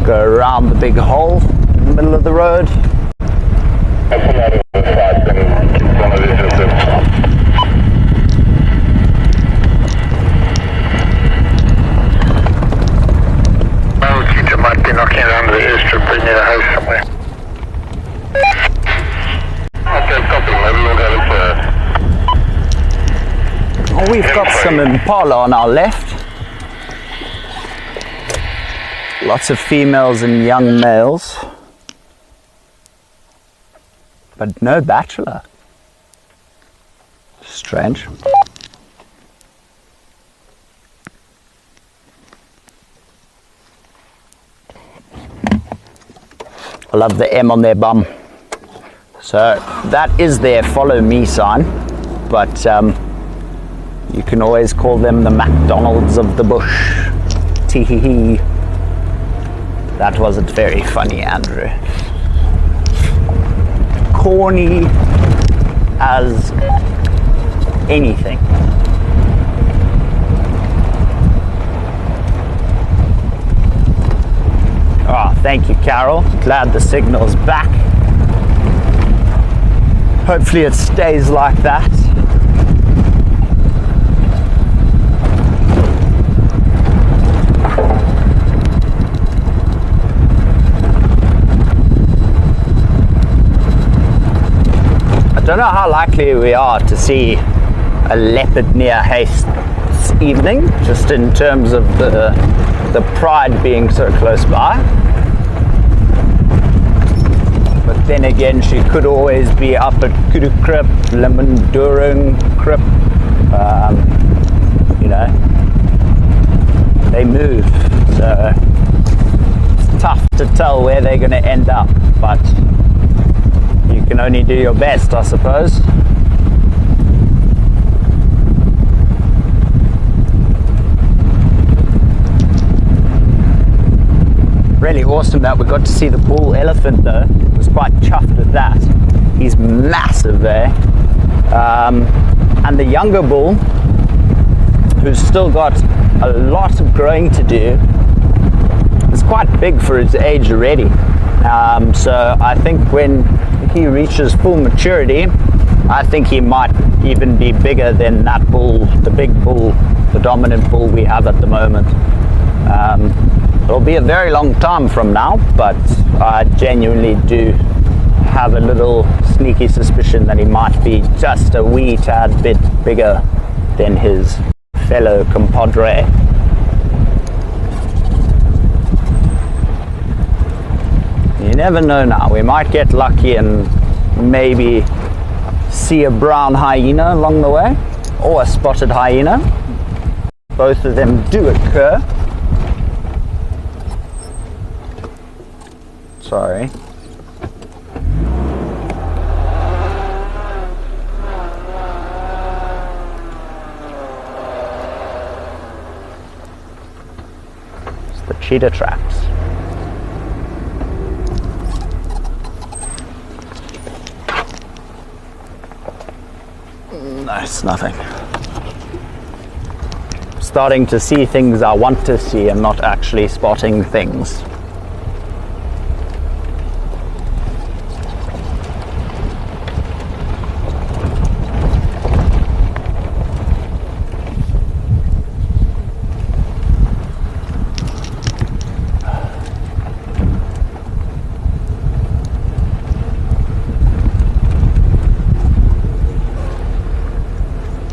Go around the big hole in the middle of the road. Cheetah might be knocking around the airstrip, bring near a house somewhere. Okay, copy. Maybe we'll go to... Oh, we've got some impala on our left. Lots of females and young males. but no bachelor. Strange. I love the M on their bum. So that is their follow me sign, but you can always call them the McDonald's of the bush. Tee-hee-hee. That wasn't very funny, Andrew. Corny as anything. Oh, thank you, Carol. Glad the signal's back. Hopefully it stays like that. I don't know how likely we are to see a leopard near Haste this evening, just in terms of the pride being so close by. But then again, she could always be up at Kudukrip, Lemendurung, Krip. You know, they move, so it's tough to tell where they're going to end up, but you can only do your best, I suppose. Really awesome that we got to see the Poole elephant though. I was quite chuffed with that. He's massive there. And the younger bull, who's still got a lot of growing to do, is quite big for his age already. So I think when he reaches full maturity, I think he might even be bigger than that bull, the big bull, the dominant bull we have at the moment. It'll be a very long time from now, but I genuinely do have a little sneaky suspicion that he might be just a wee tad bit bigger than his fellow compadre. You never know now, we might get lucky and maybe see a brown hyena along the way, or a spotted hyena. Both of them do occur. Sorry. It's the cheetah tracks. No, it's nothing. Starting to see things I want to see and not actually spotting things.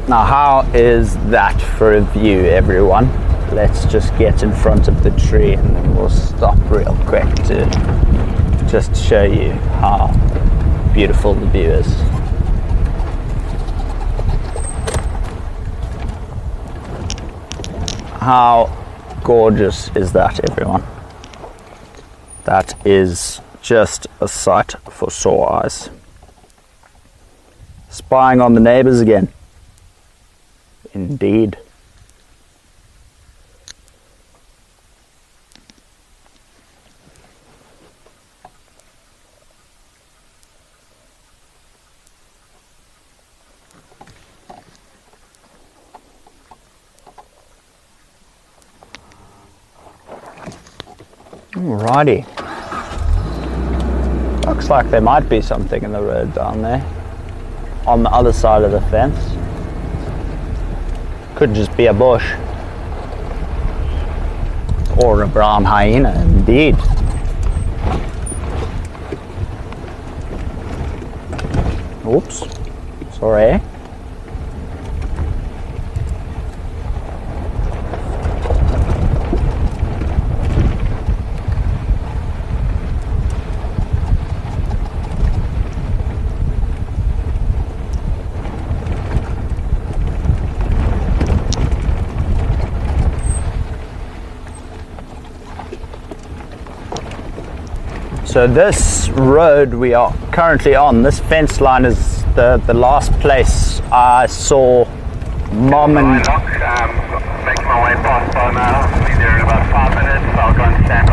Now, how is that for a view, everyone? Let's just get in front of the tree and then we'll stop real quick to just show you how beautiful the view is. How gorgeous is that, everyone? That is just a sight for sore eyes. Spying on the neighbours again. Indeed. Alrighty. Looks like there might be something in the road down there, on the other side of the fence. Could just be a bush. Or a brown hyena, indeed. Oops. Sorry. So this road we are currently on, this fence line is the last place I saw Mom and... Making my way past by now. I'll be there in about 5 minutes. I'll go and stand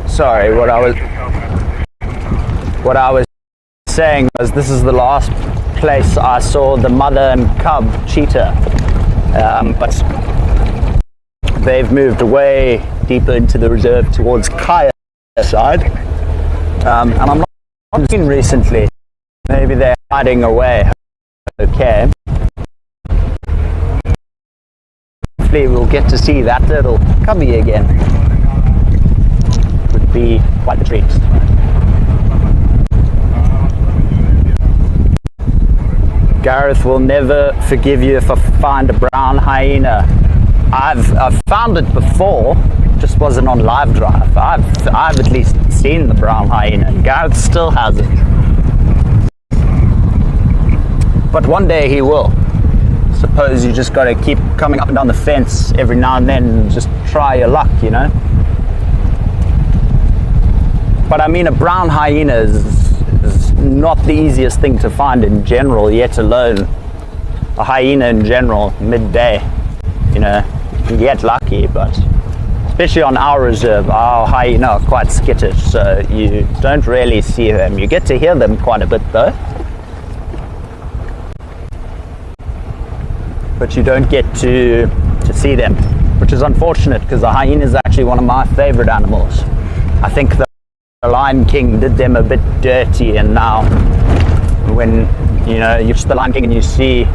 by. Sorry, what I was saying was this is the last place I saw the mother and cub cheetah, but they've moved away deeper into the reserve towards Kaya side, and I'm not seen recently. Maybe they're hiding away. Okay. Hopefully we'll get to see that little cubby again. Would be quite a treat. Gareth will never forgive you if I find a brown hyena. I've found it before, just wasn't on live drive. I've at least seen the brown hyena. Gareth still has it. But one day he will. Suppose you just got to keep coming up and down the fence every now and then and just try your luck, you know. But I mean, a brown hyena is not the easiest thing to find in general, yet alone a hyena in general midday. You know, you can get lucky, but especially on our reserve, our hyena are quite skittish, so you don't really see them. You get to hear them quite a bit though, but you don't get to see them, which is unfortunate because the hyena is actually one of my favorite animals. I think the Lion King did them a bit dirty, and now when you know you watch the Lion King and you see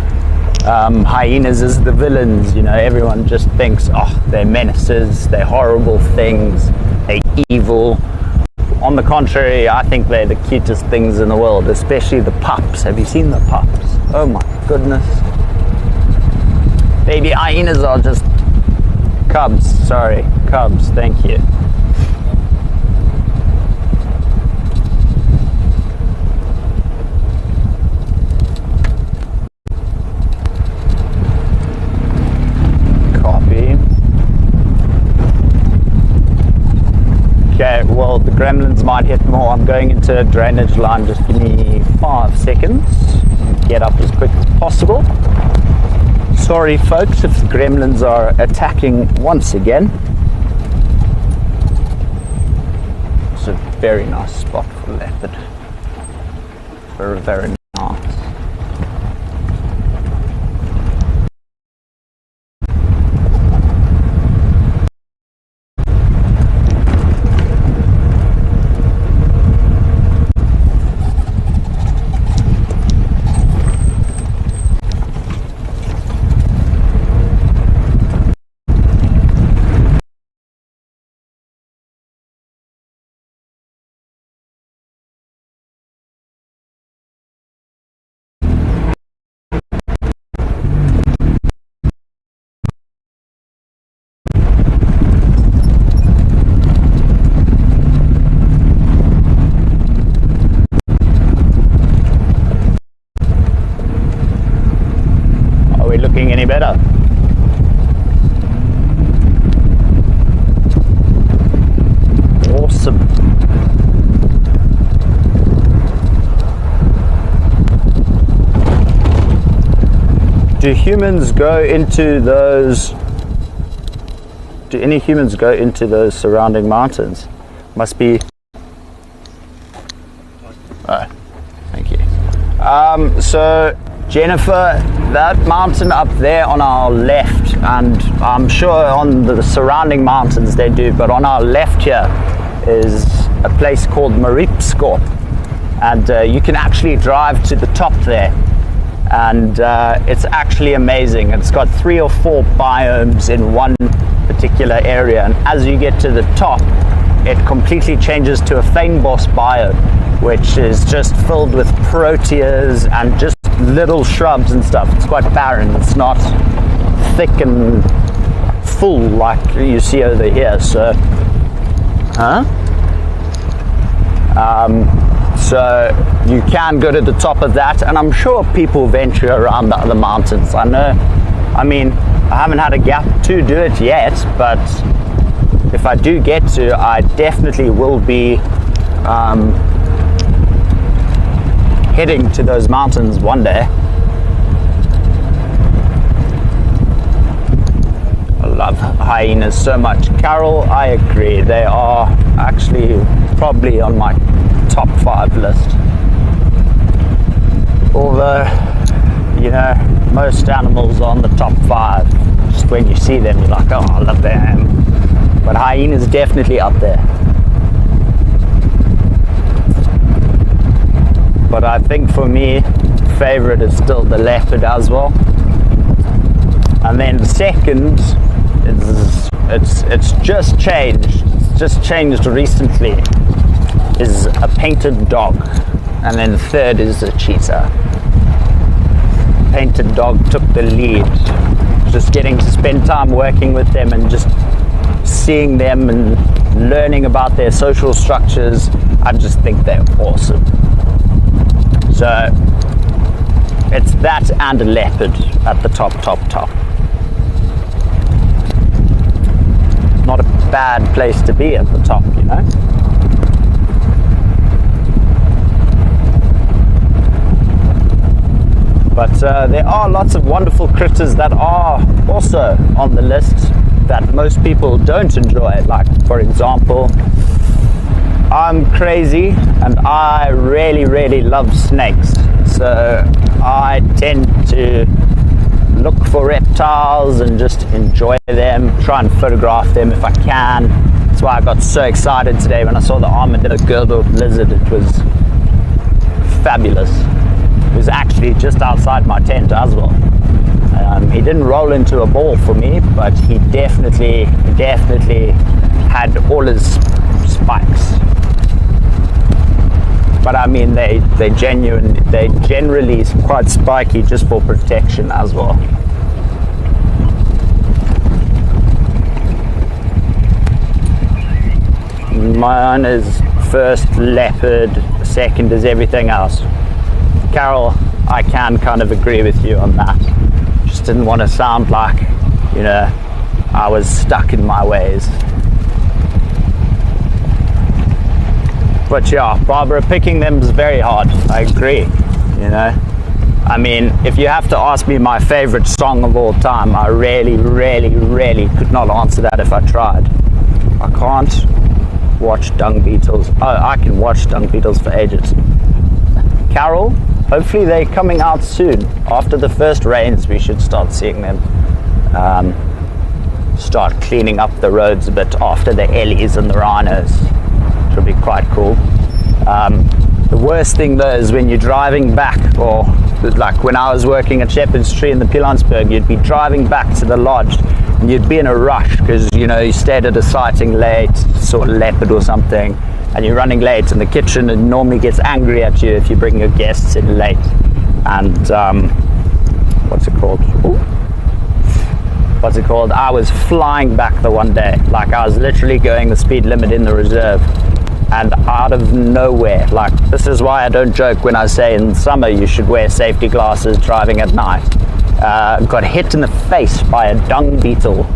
hyenas as the villains, you know, everyone just thinks, oh, they're menaces, they're horrible things, they're evil. On the contrary, I think they're the cutest things in the world, especially the pups. Have you seen the pups? Oh my goodness. Baby hyenas are just cubs. Sorry, cubs. Thank you. Copy. Okay, well, the gremlins might hit more. I'm going into a drainage line. Just give me 5 seconds. Get up as quick as possible. Sorry folks if the gremlins are attacking once again. It's a very nice spot for leopard. Very, very nice. Any better? Awesome. Do humans go into those? Do any humans go into those surrounding mountains? Must be. Oh, thank you. So Jennifer, that mountain up there on our left, and I'm sure on the surrounding mountains they do, but on our left here is a place called Rietspruit, and you can actually drive to the top there, and it's actually amazing. It's got 3 or 4 biomes in one particular area, and as you get to the top it completely changes to a fynbos biome, which is just filled with proteas and just little shrubs and stuff. It's quite barren. It's not thick and full like you see over here. So, so you can go to the top of that, and I'm sure people venture around the other mountains. I know. I mean, I haven't had a gap to do it yet, but if I do get to, I definitely will be heading to those mountains one day. I love hyenas so much. Carol, I agree. They are actually probably on my top 5 list. Although, you know, most animals are on the top 5. Just when you see them, you're like, oh, I love them. But hyenas definitely up there. But I think for me, favorite is still the leopard as well. And then second, it's just changed. It's just changed recently. Is a painted dog. And then third is a cheetah. Painted dog took the lead. Just getting to spend time working with them and just seeing them and learning about their social structures. I just think they're awesome. So it's that and a leopard at the top. Not a bad place to be at the top, you know. But there are lots of wonderful critters that are also on the list that most people don't enjoy. Like, for example, I'm crazy and I really love snakes. So I tend to look for reptiles and just enjoy them, try and photograph them if I can. That's why I got so excited today when I saw the armadillo-girdled lizard. It was fabulous. It was actually just outside my tent as well. He didn't roll into a ball for me, but he definitely had all his spikes. But I mean, they generally quite spiky just for protection as well. Mine is first leopard, second is everything else. Carol, I can kind of agree with you on that. Just didn't want to sound like, you know, I was stuck in my ways. But yeah, Barbara, picking them is very hard. I agree, you know. I mean, if you have to ask me my favorite song of all time, I really could not answer that if I tried. I can't watch dung beetles. Oh, I can watch dung beetles for ages. Carol, hopefully they're coming out soon. After the first rains, we should start seeing them. Start cleaning up the roads a bit after the Ellies and the Rhinos. It'll be quite cool. The worst thing though is when you're driving back, or like when I was working at Shepherd's Tree in the Pilansberg, you'd be driving back to the lodge and you'd be in a rush because, you know, you stayed at a sighting late, saw a leopard or something, and you're running late, and the kitchen normally gets angry at you if you bring your guests in late. And what's it called? I was flying back the one day, like I was literally going the speed limit in the reserve, and out of nowhere, like, this is why I don't joke when I say in summer you should wear safety glasses driving at night. Got hit in the face by a dung beetle.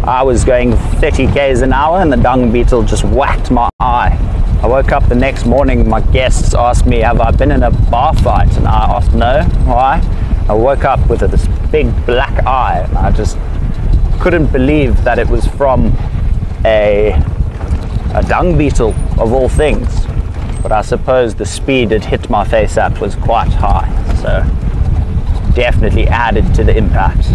I was going 30 k's an hour and the dung beetle just whacked my eye. I woke up the next morning, my guests asked me, have I been in a bar fight? And I asked no. Why? I woke up with this big black eye, and I just couldn't believe that it was from a dung beetle of all things. But I suppose the speed it hit my face at was quite high, so definitely added to the impact.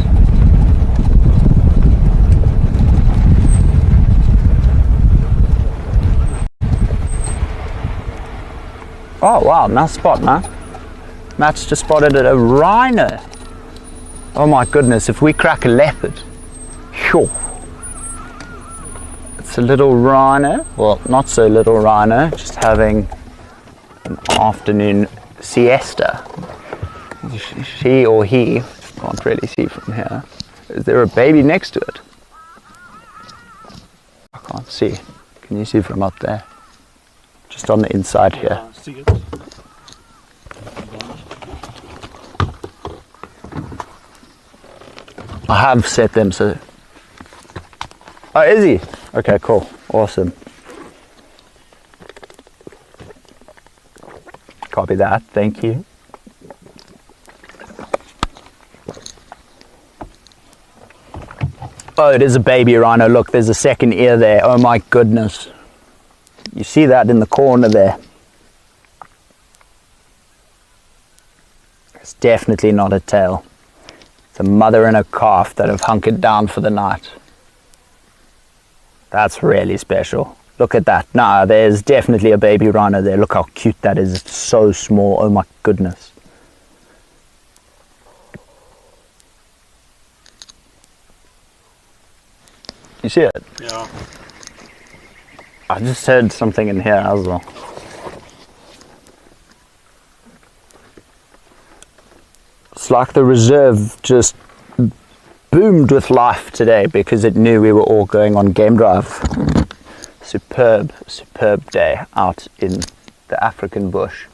Oh wow, nice spot, man. Matt's just spotted a rhino. Oh my goodness, if we crack a leopard, phew. It's a little rhino, well, not so little rhino, just having an afternoon siesta. She or he, can't really see from here. Is there a baby next to it? I can't see. Can you see from up there? Just on the inside here. I have set them so. Oh, is he? Okay, cool. Awesome. Copy that. Thank you. Oh, it is a baby rhino. Look, there's a second ear there. Oh my goodness. You see that in the corner there? It's definitely not a tail. It's a mother and a calf that have hunkered down for the night. That's really special. Look at that. Nah, there's definitely a baby rhino there. Look how cute that is. It's so small. Oh my goodness. You see it? Yeah. I just heard something in here as well. It's like the reserve just boomed with life today because it knew we were all going on game drive. Superb, superb day out in the African bush.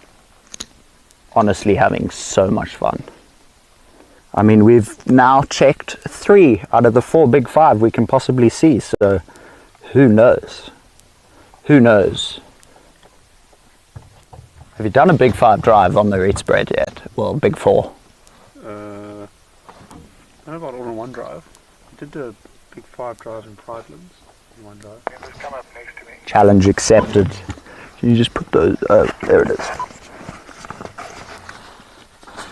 Honestly having so much fun. I mean, we've now checked 3 out of the 4 big 5 we can possibly see, so who knows? Who knows? Have you done a big 5 drive on the Rietspruit yet? Well, big 4. I got all in one drive. I did a big 5 drive in Pridelands in one drive. Come up next to me. Challenge accepted. Can you just put those, oh, there it is.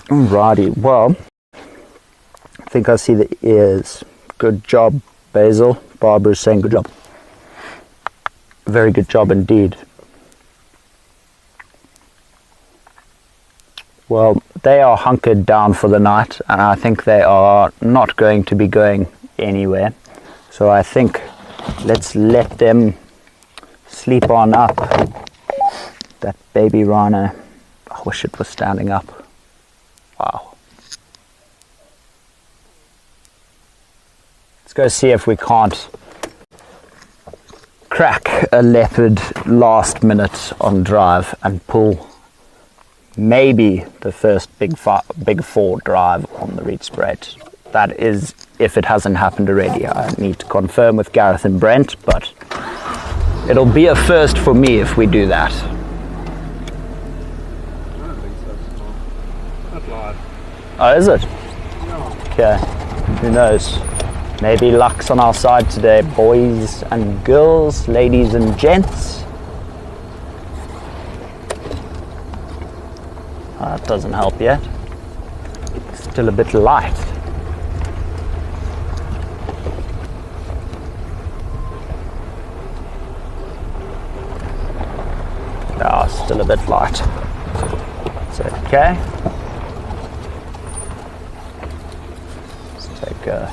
Alrighty, well, I think I see the ears. Good job, Basil. Barbara's saying good job. Very good job indeed. Well, they are hunkered down for the night, and I think they are not going to be going anywhere. So I think let's let them sleep on up. That baby rhino, I wish it was standing up. Wow. Let's go see if we can't crack a leopard last minute on drive and pull maybe the first big 4 drive on the Rietspruit. That is, if it hasn't happened already. I need to confirm with Gareth and Brent, but it'll be a first for me if we do that. I don't think so. It's not live. Oh, is it? No. Okay, who knows? Maybe luck's on our side today, boys and girls, ladies and gents. That doesn't help yet. It's still a bit light. Still a bit light. It's okay. Let's take a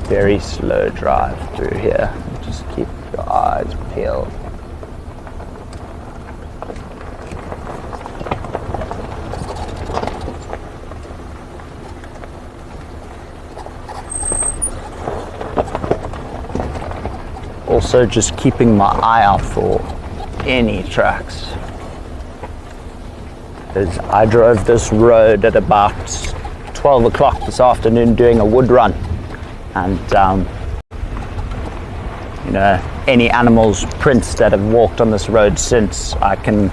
very slow drive through here. Just keep your eyes peeled. Also just keeping my eye out for any tracks. Because I drove this road at about 12 o'clock this afternoon doing a wood run, and you know, any animals' prints that have walked on this road since, I can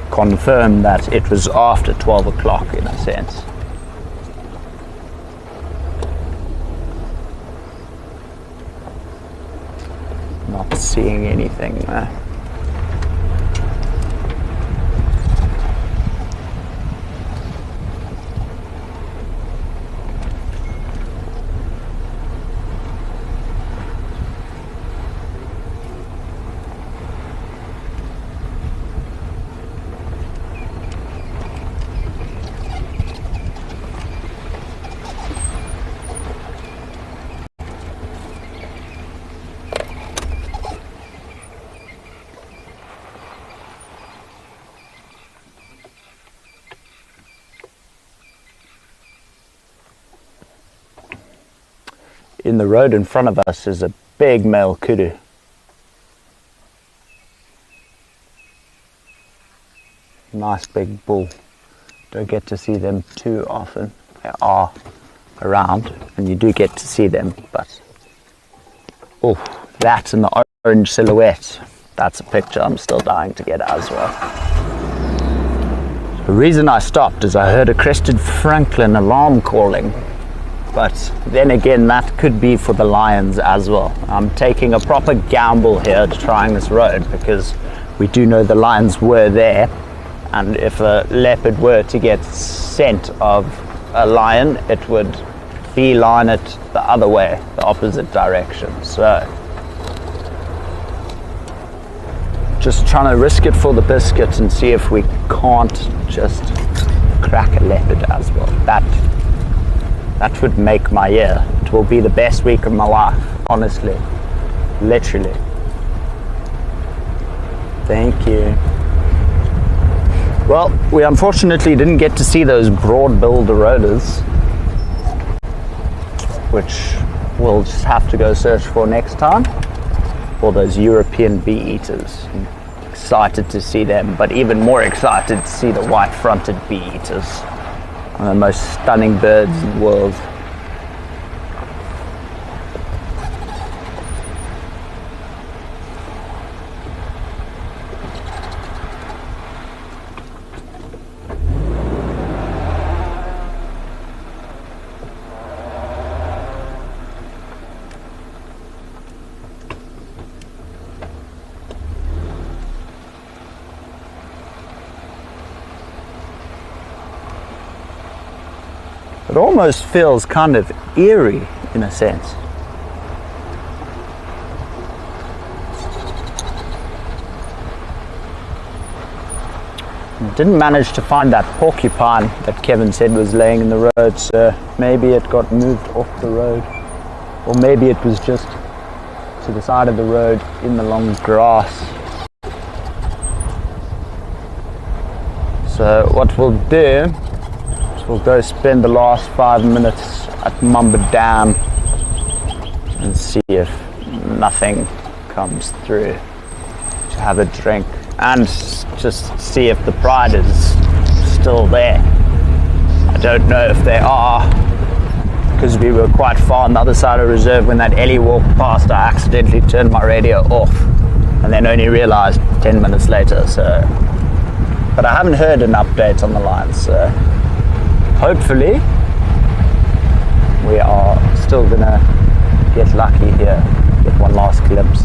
confirm that it was after 12 o'clock in a sense. Not seeing anything there. In the road in front of us is a big male kudu. Nice big bull. Don't get to see them too often. They are around and you do get to see them, but Oh, that and the orange silhouette. That's a picture I'm still dying to get as well. The reason I stopped is I heard a crested francolin alarm calling. But then again, that could be for the lions as well. I'm taking a proper gamble here to trying this road because we do know the lions were there. And if a leopard were to get scent of a lion, it would beeline it the other way, the opposite direction. So just trying to risk it for the biscuit and see if we can't just crack a leopard as well. That would make my year. It will be the best week of my life, honestly, literally. Thank you. Well, we unfortunately didn't get to see those broad-billed eroders, which we'll just have to go search for next time. Or those European bee-eaters. I'm excited to see them, but even more excited to see the white-fronted bee-eaters. One of the most stunning birds in the world. It almost feels kind of eerie in a sense. Didn't manage to find that porcupine that Kevin said was laying in the road, so maybe it got moved off the road, or maybe it was just to the side of the road in the long grass. So what we'll do, we'll go spend the last 5 minutes at Mamba Dam and see if nothing comes through to have a drink and just see if the pride is still there. I don't know if they are because we were quite far on the other side of the reserve. When that Ellie walked past, I accidentally turned my radio off and then only realized 10 minutes later. So, but I haven't heard an update on the lines, so hopefully we are still gonna get lucky here, get one last glimpse.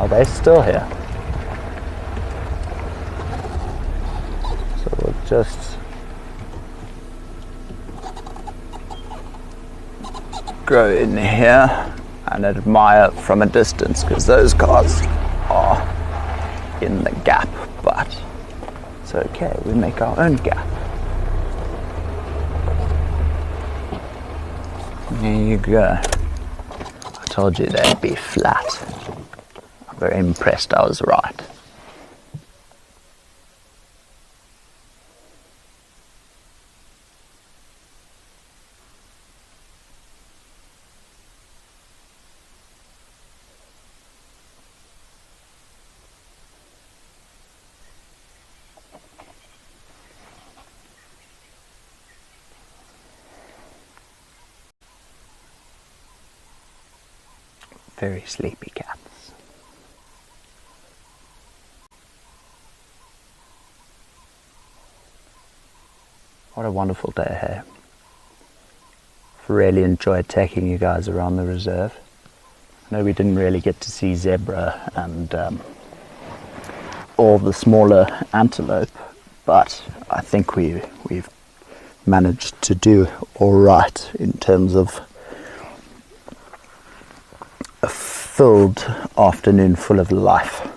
They're still here. So we'll just go in here and admire from a distance because those cars are in the gap, but it's okay, we make our own gap. There you go. I told you they'd be flat. Very impressed I was right. Very sleepy cats. What a wonderful day, hey? I've really enjoyed taking you guys around the reserve. I know we didn't really get to see zebra and all the smaller antelope, but I think we've managed to do all right in terms of a filled afternoon full of life.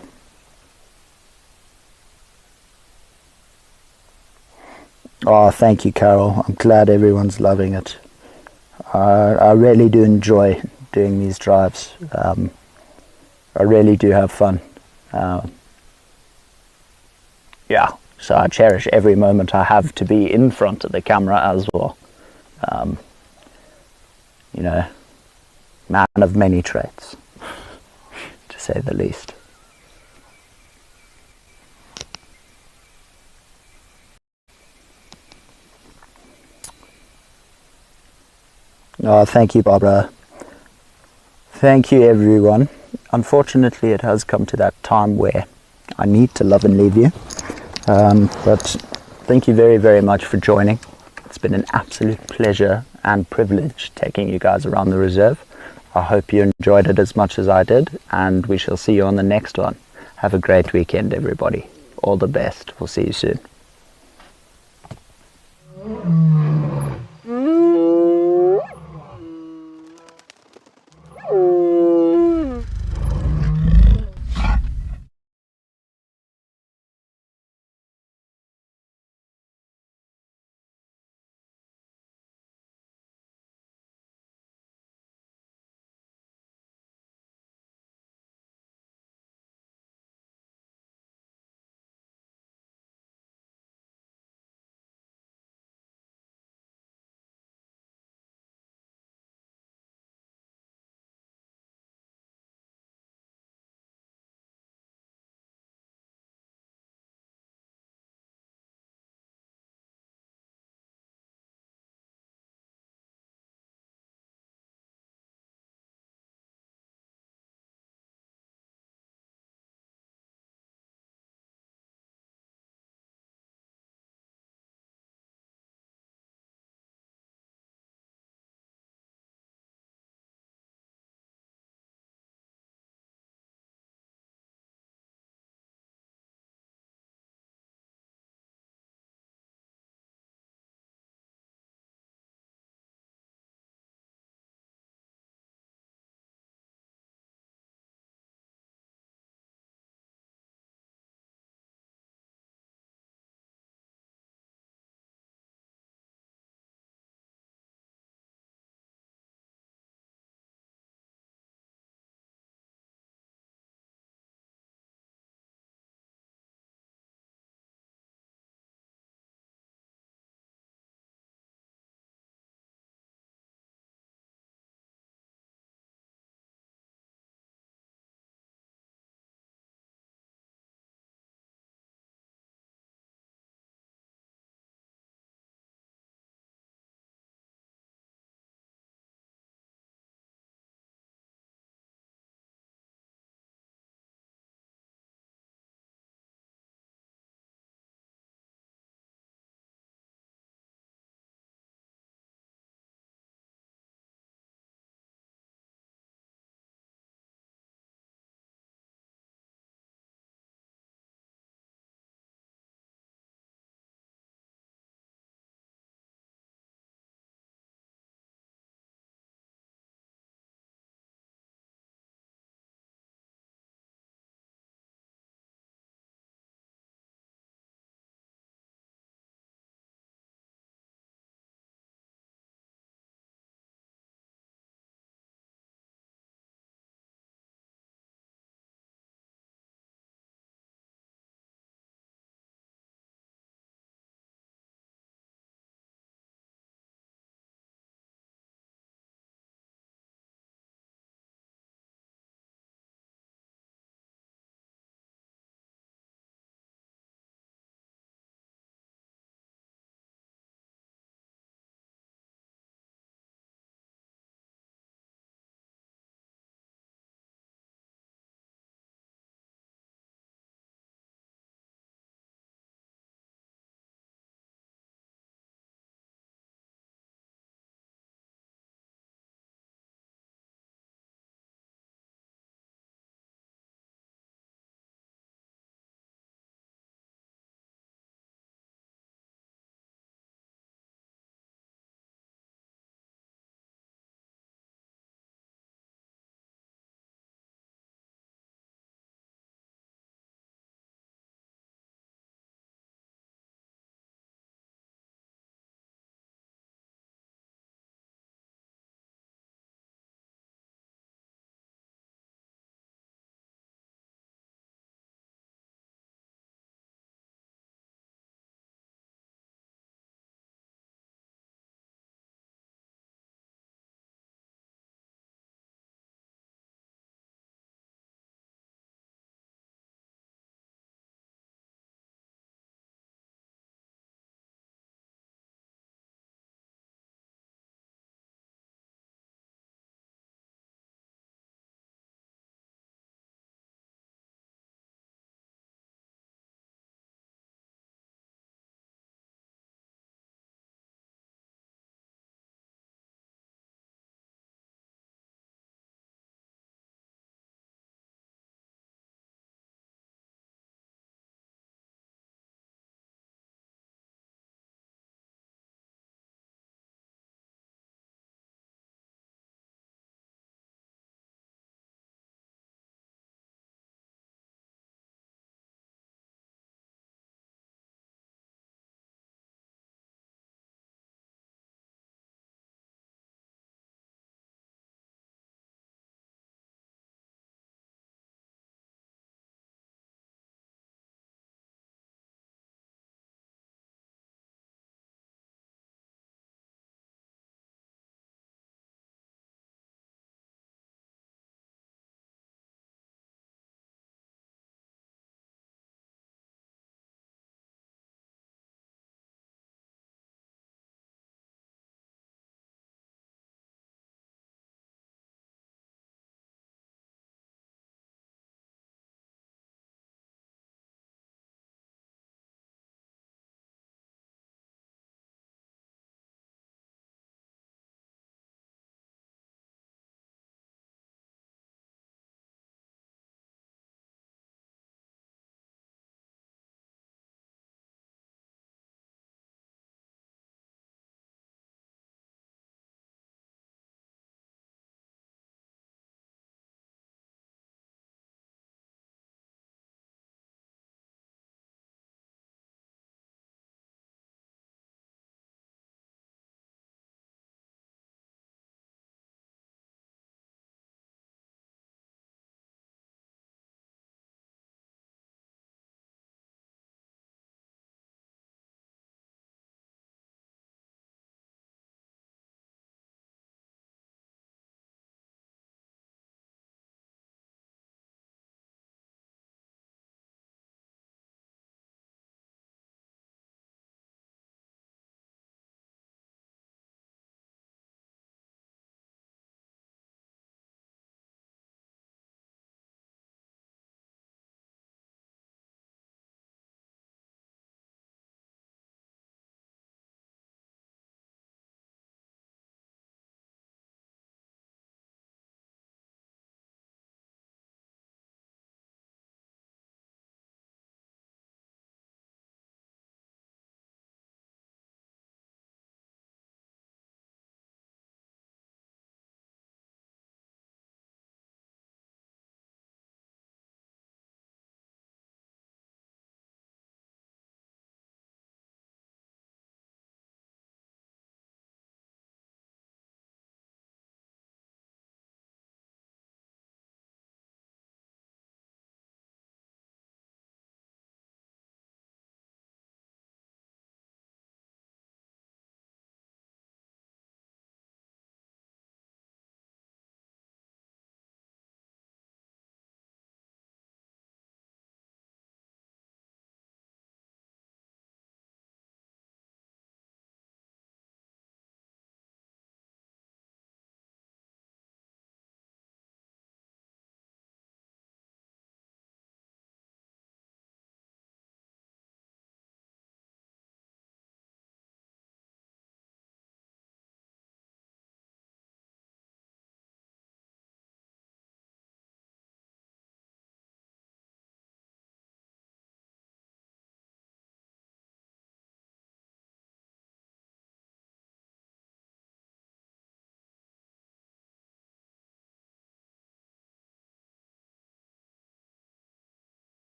Oh, thank you, Carol. I'm glad everyone's loving it. I really do enjoy doing these drives. I really do have fun. yeah, so I cherish every moment I have to be in front of the camera as well. You know, man of many traits, to say the least. Oh, thank you, Barbara. Thank you, everyone. Unfortunately, it has come to that time where I need to love and leave you. But thank you very, very much for joining. It's been an absolute pleasure and privilege taking you guys around the reserve. I hope you enjoyed it as much as I did, and we shall see you on the next one. Have a great weekend, everybody. All the best. We'll see you soon.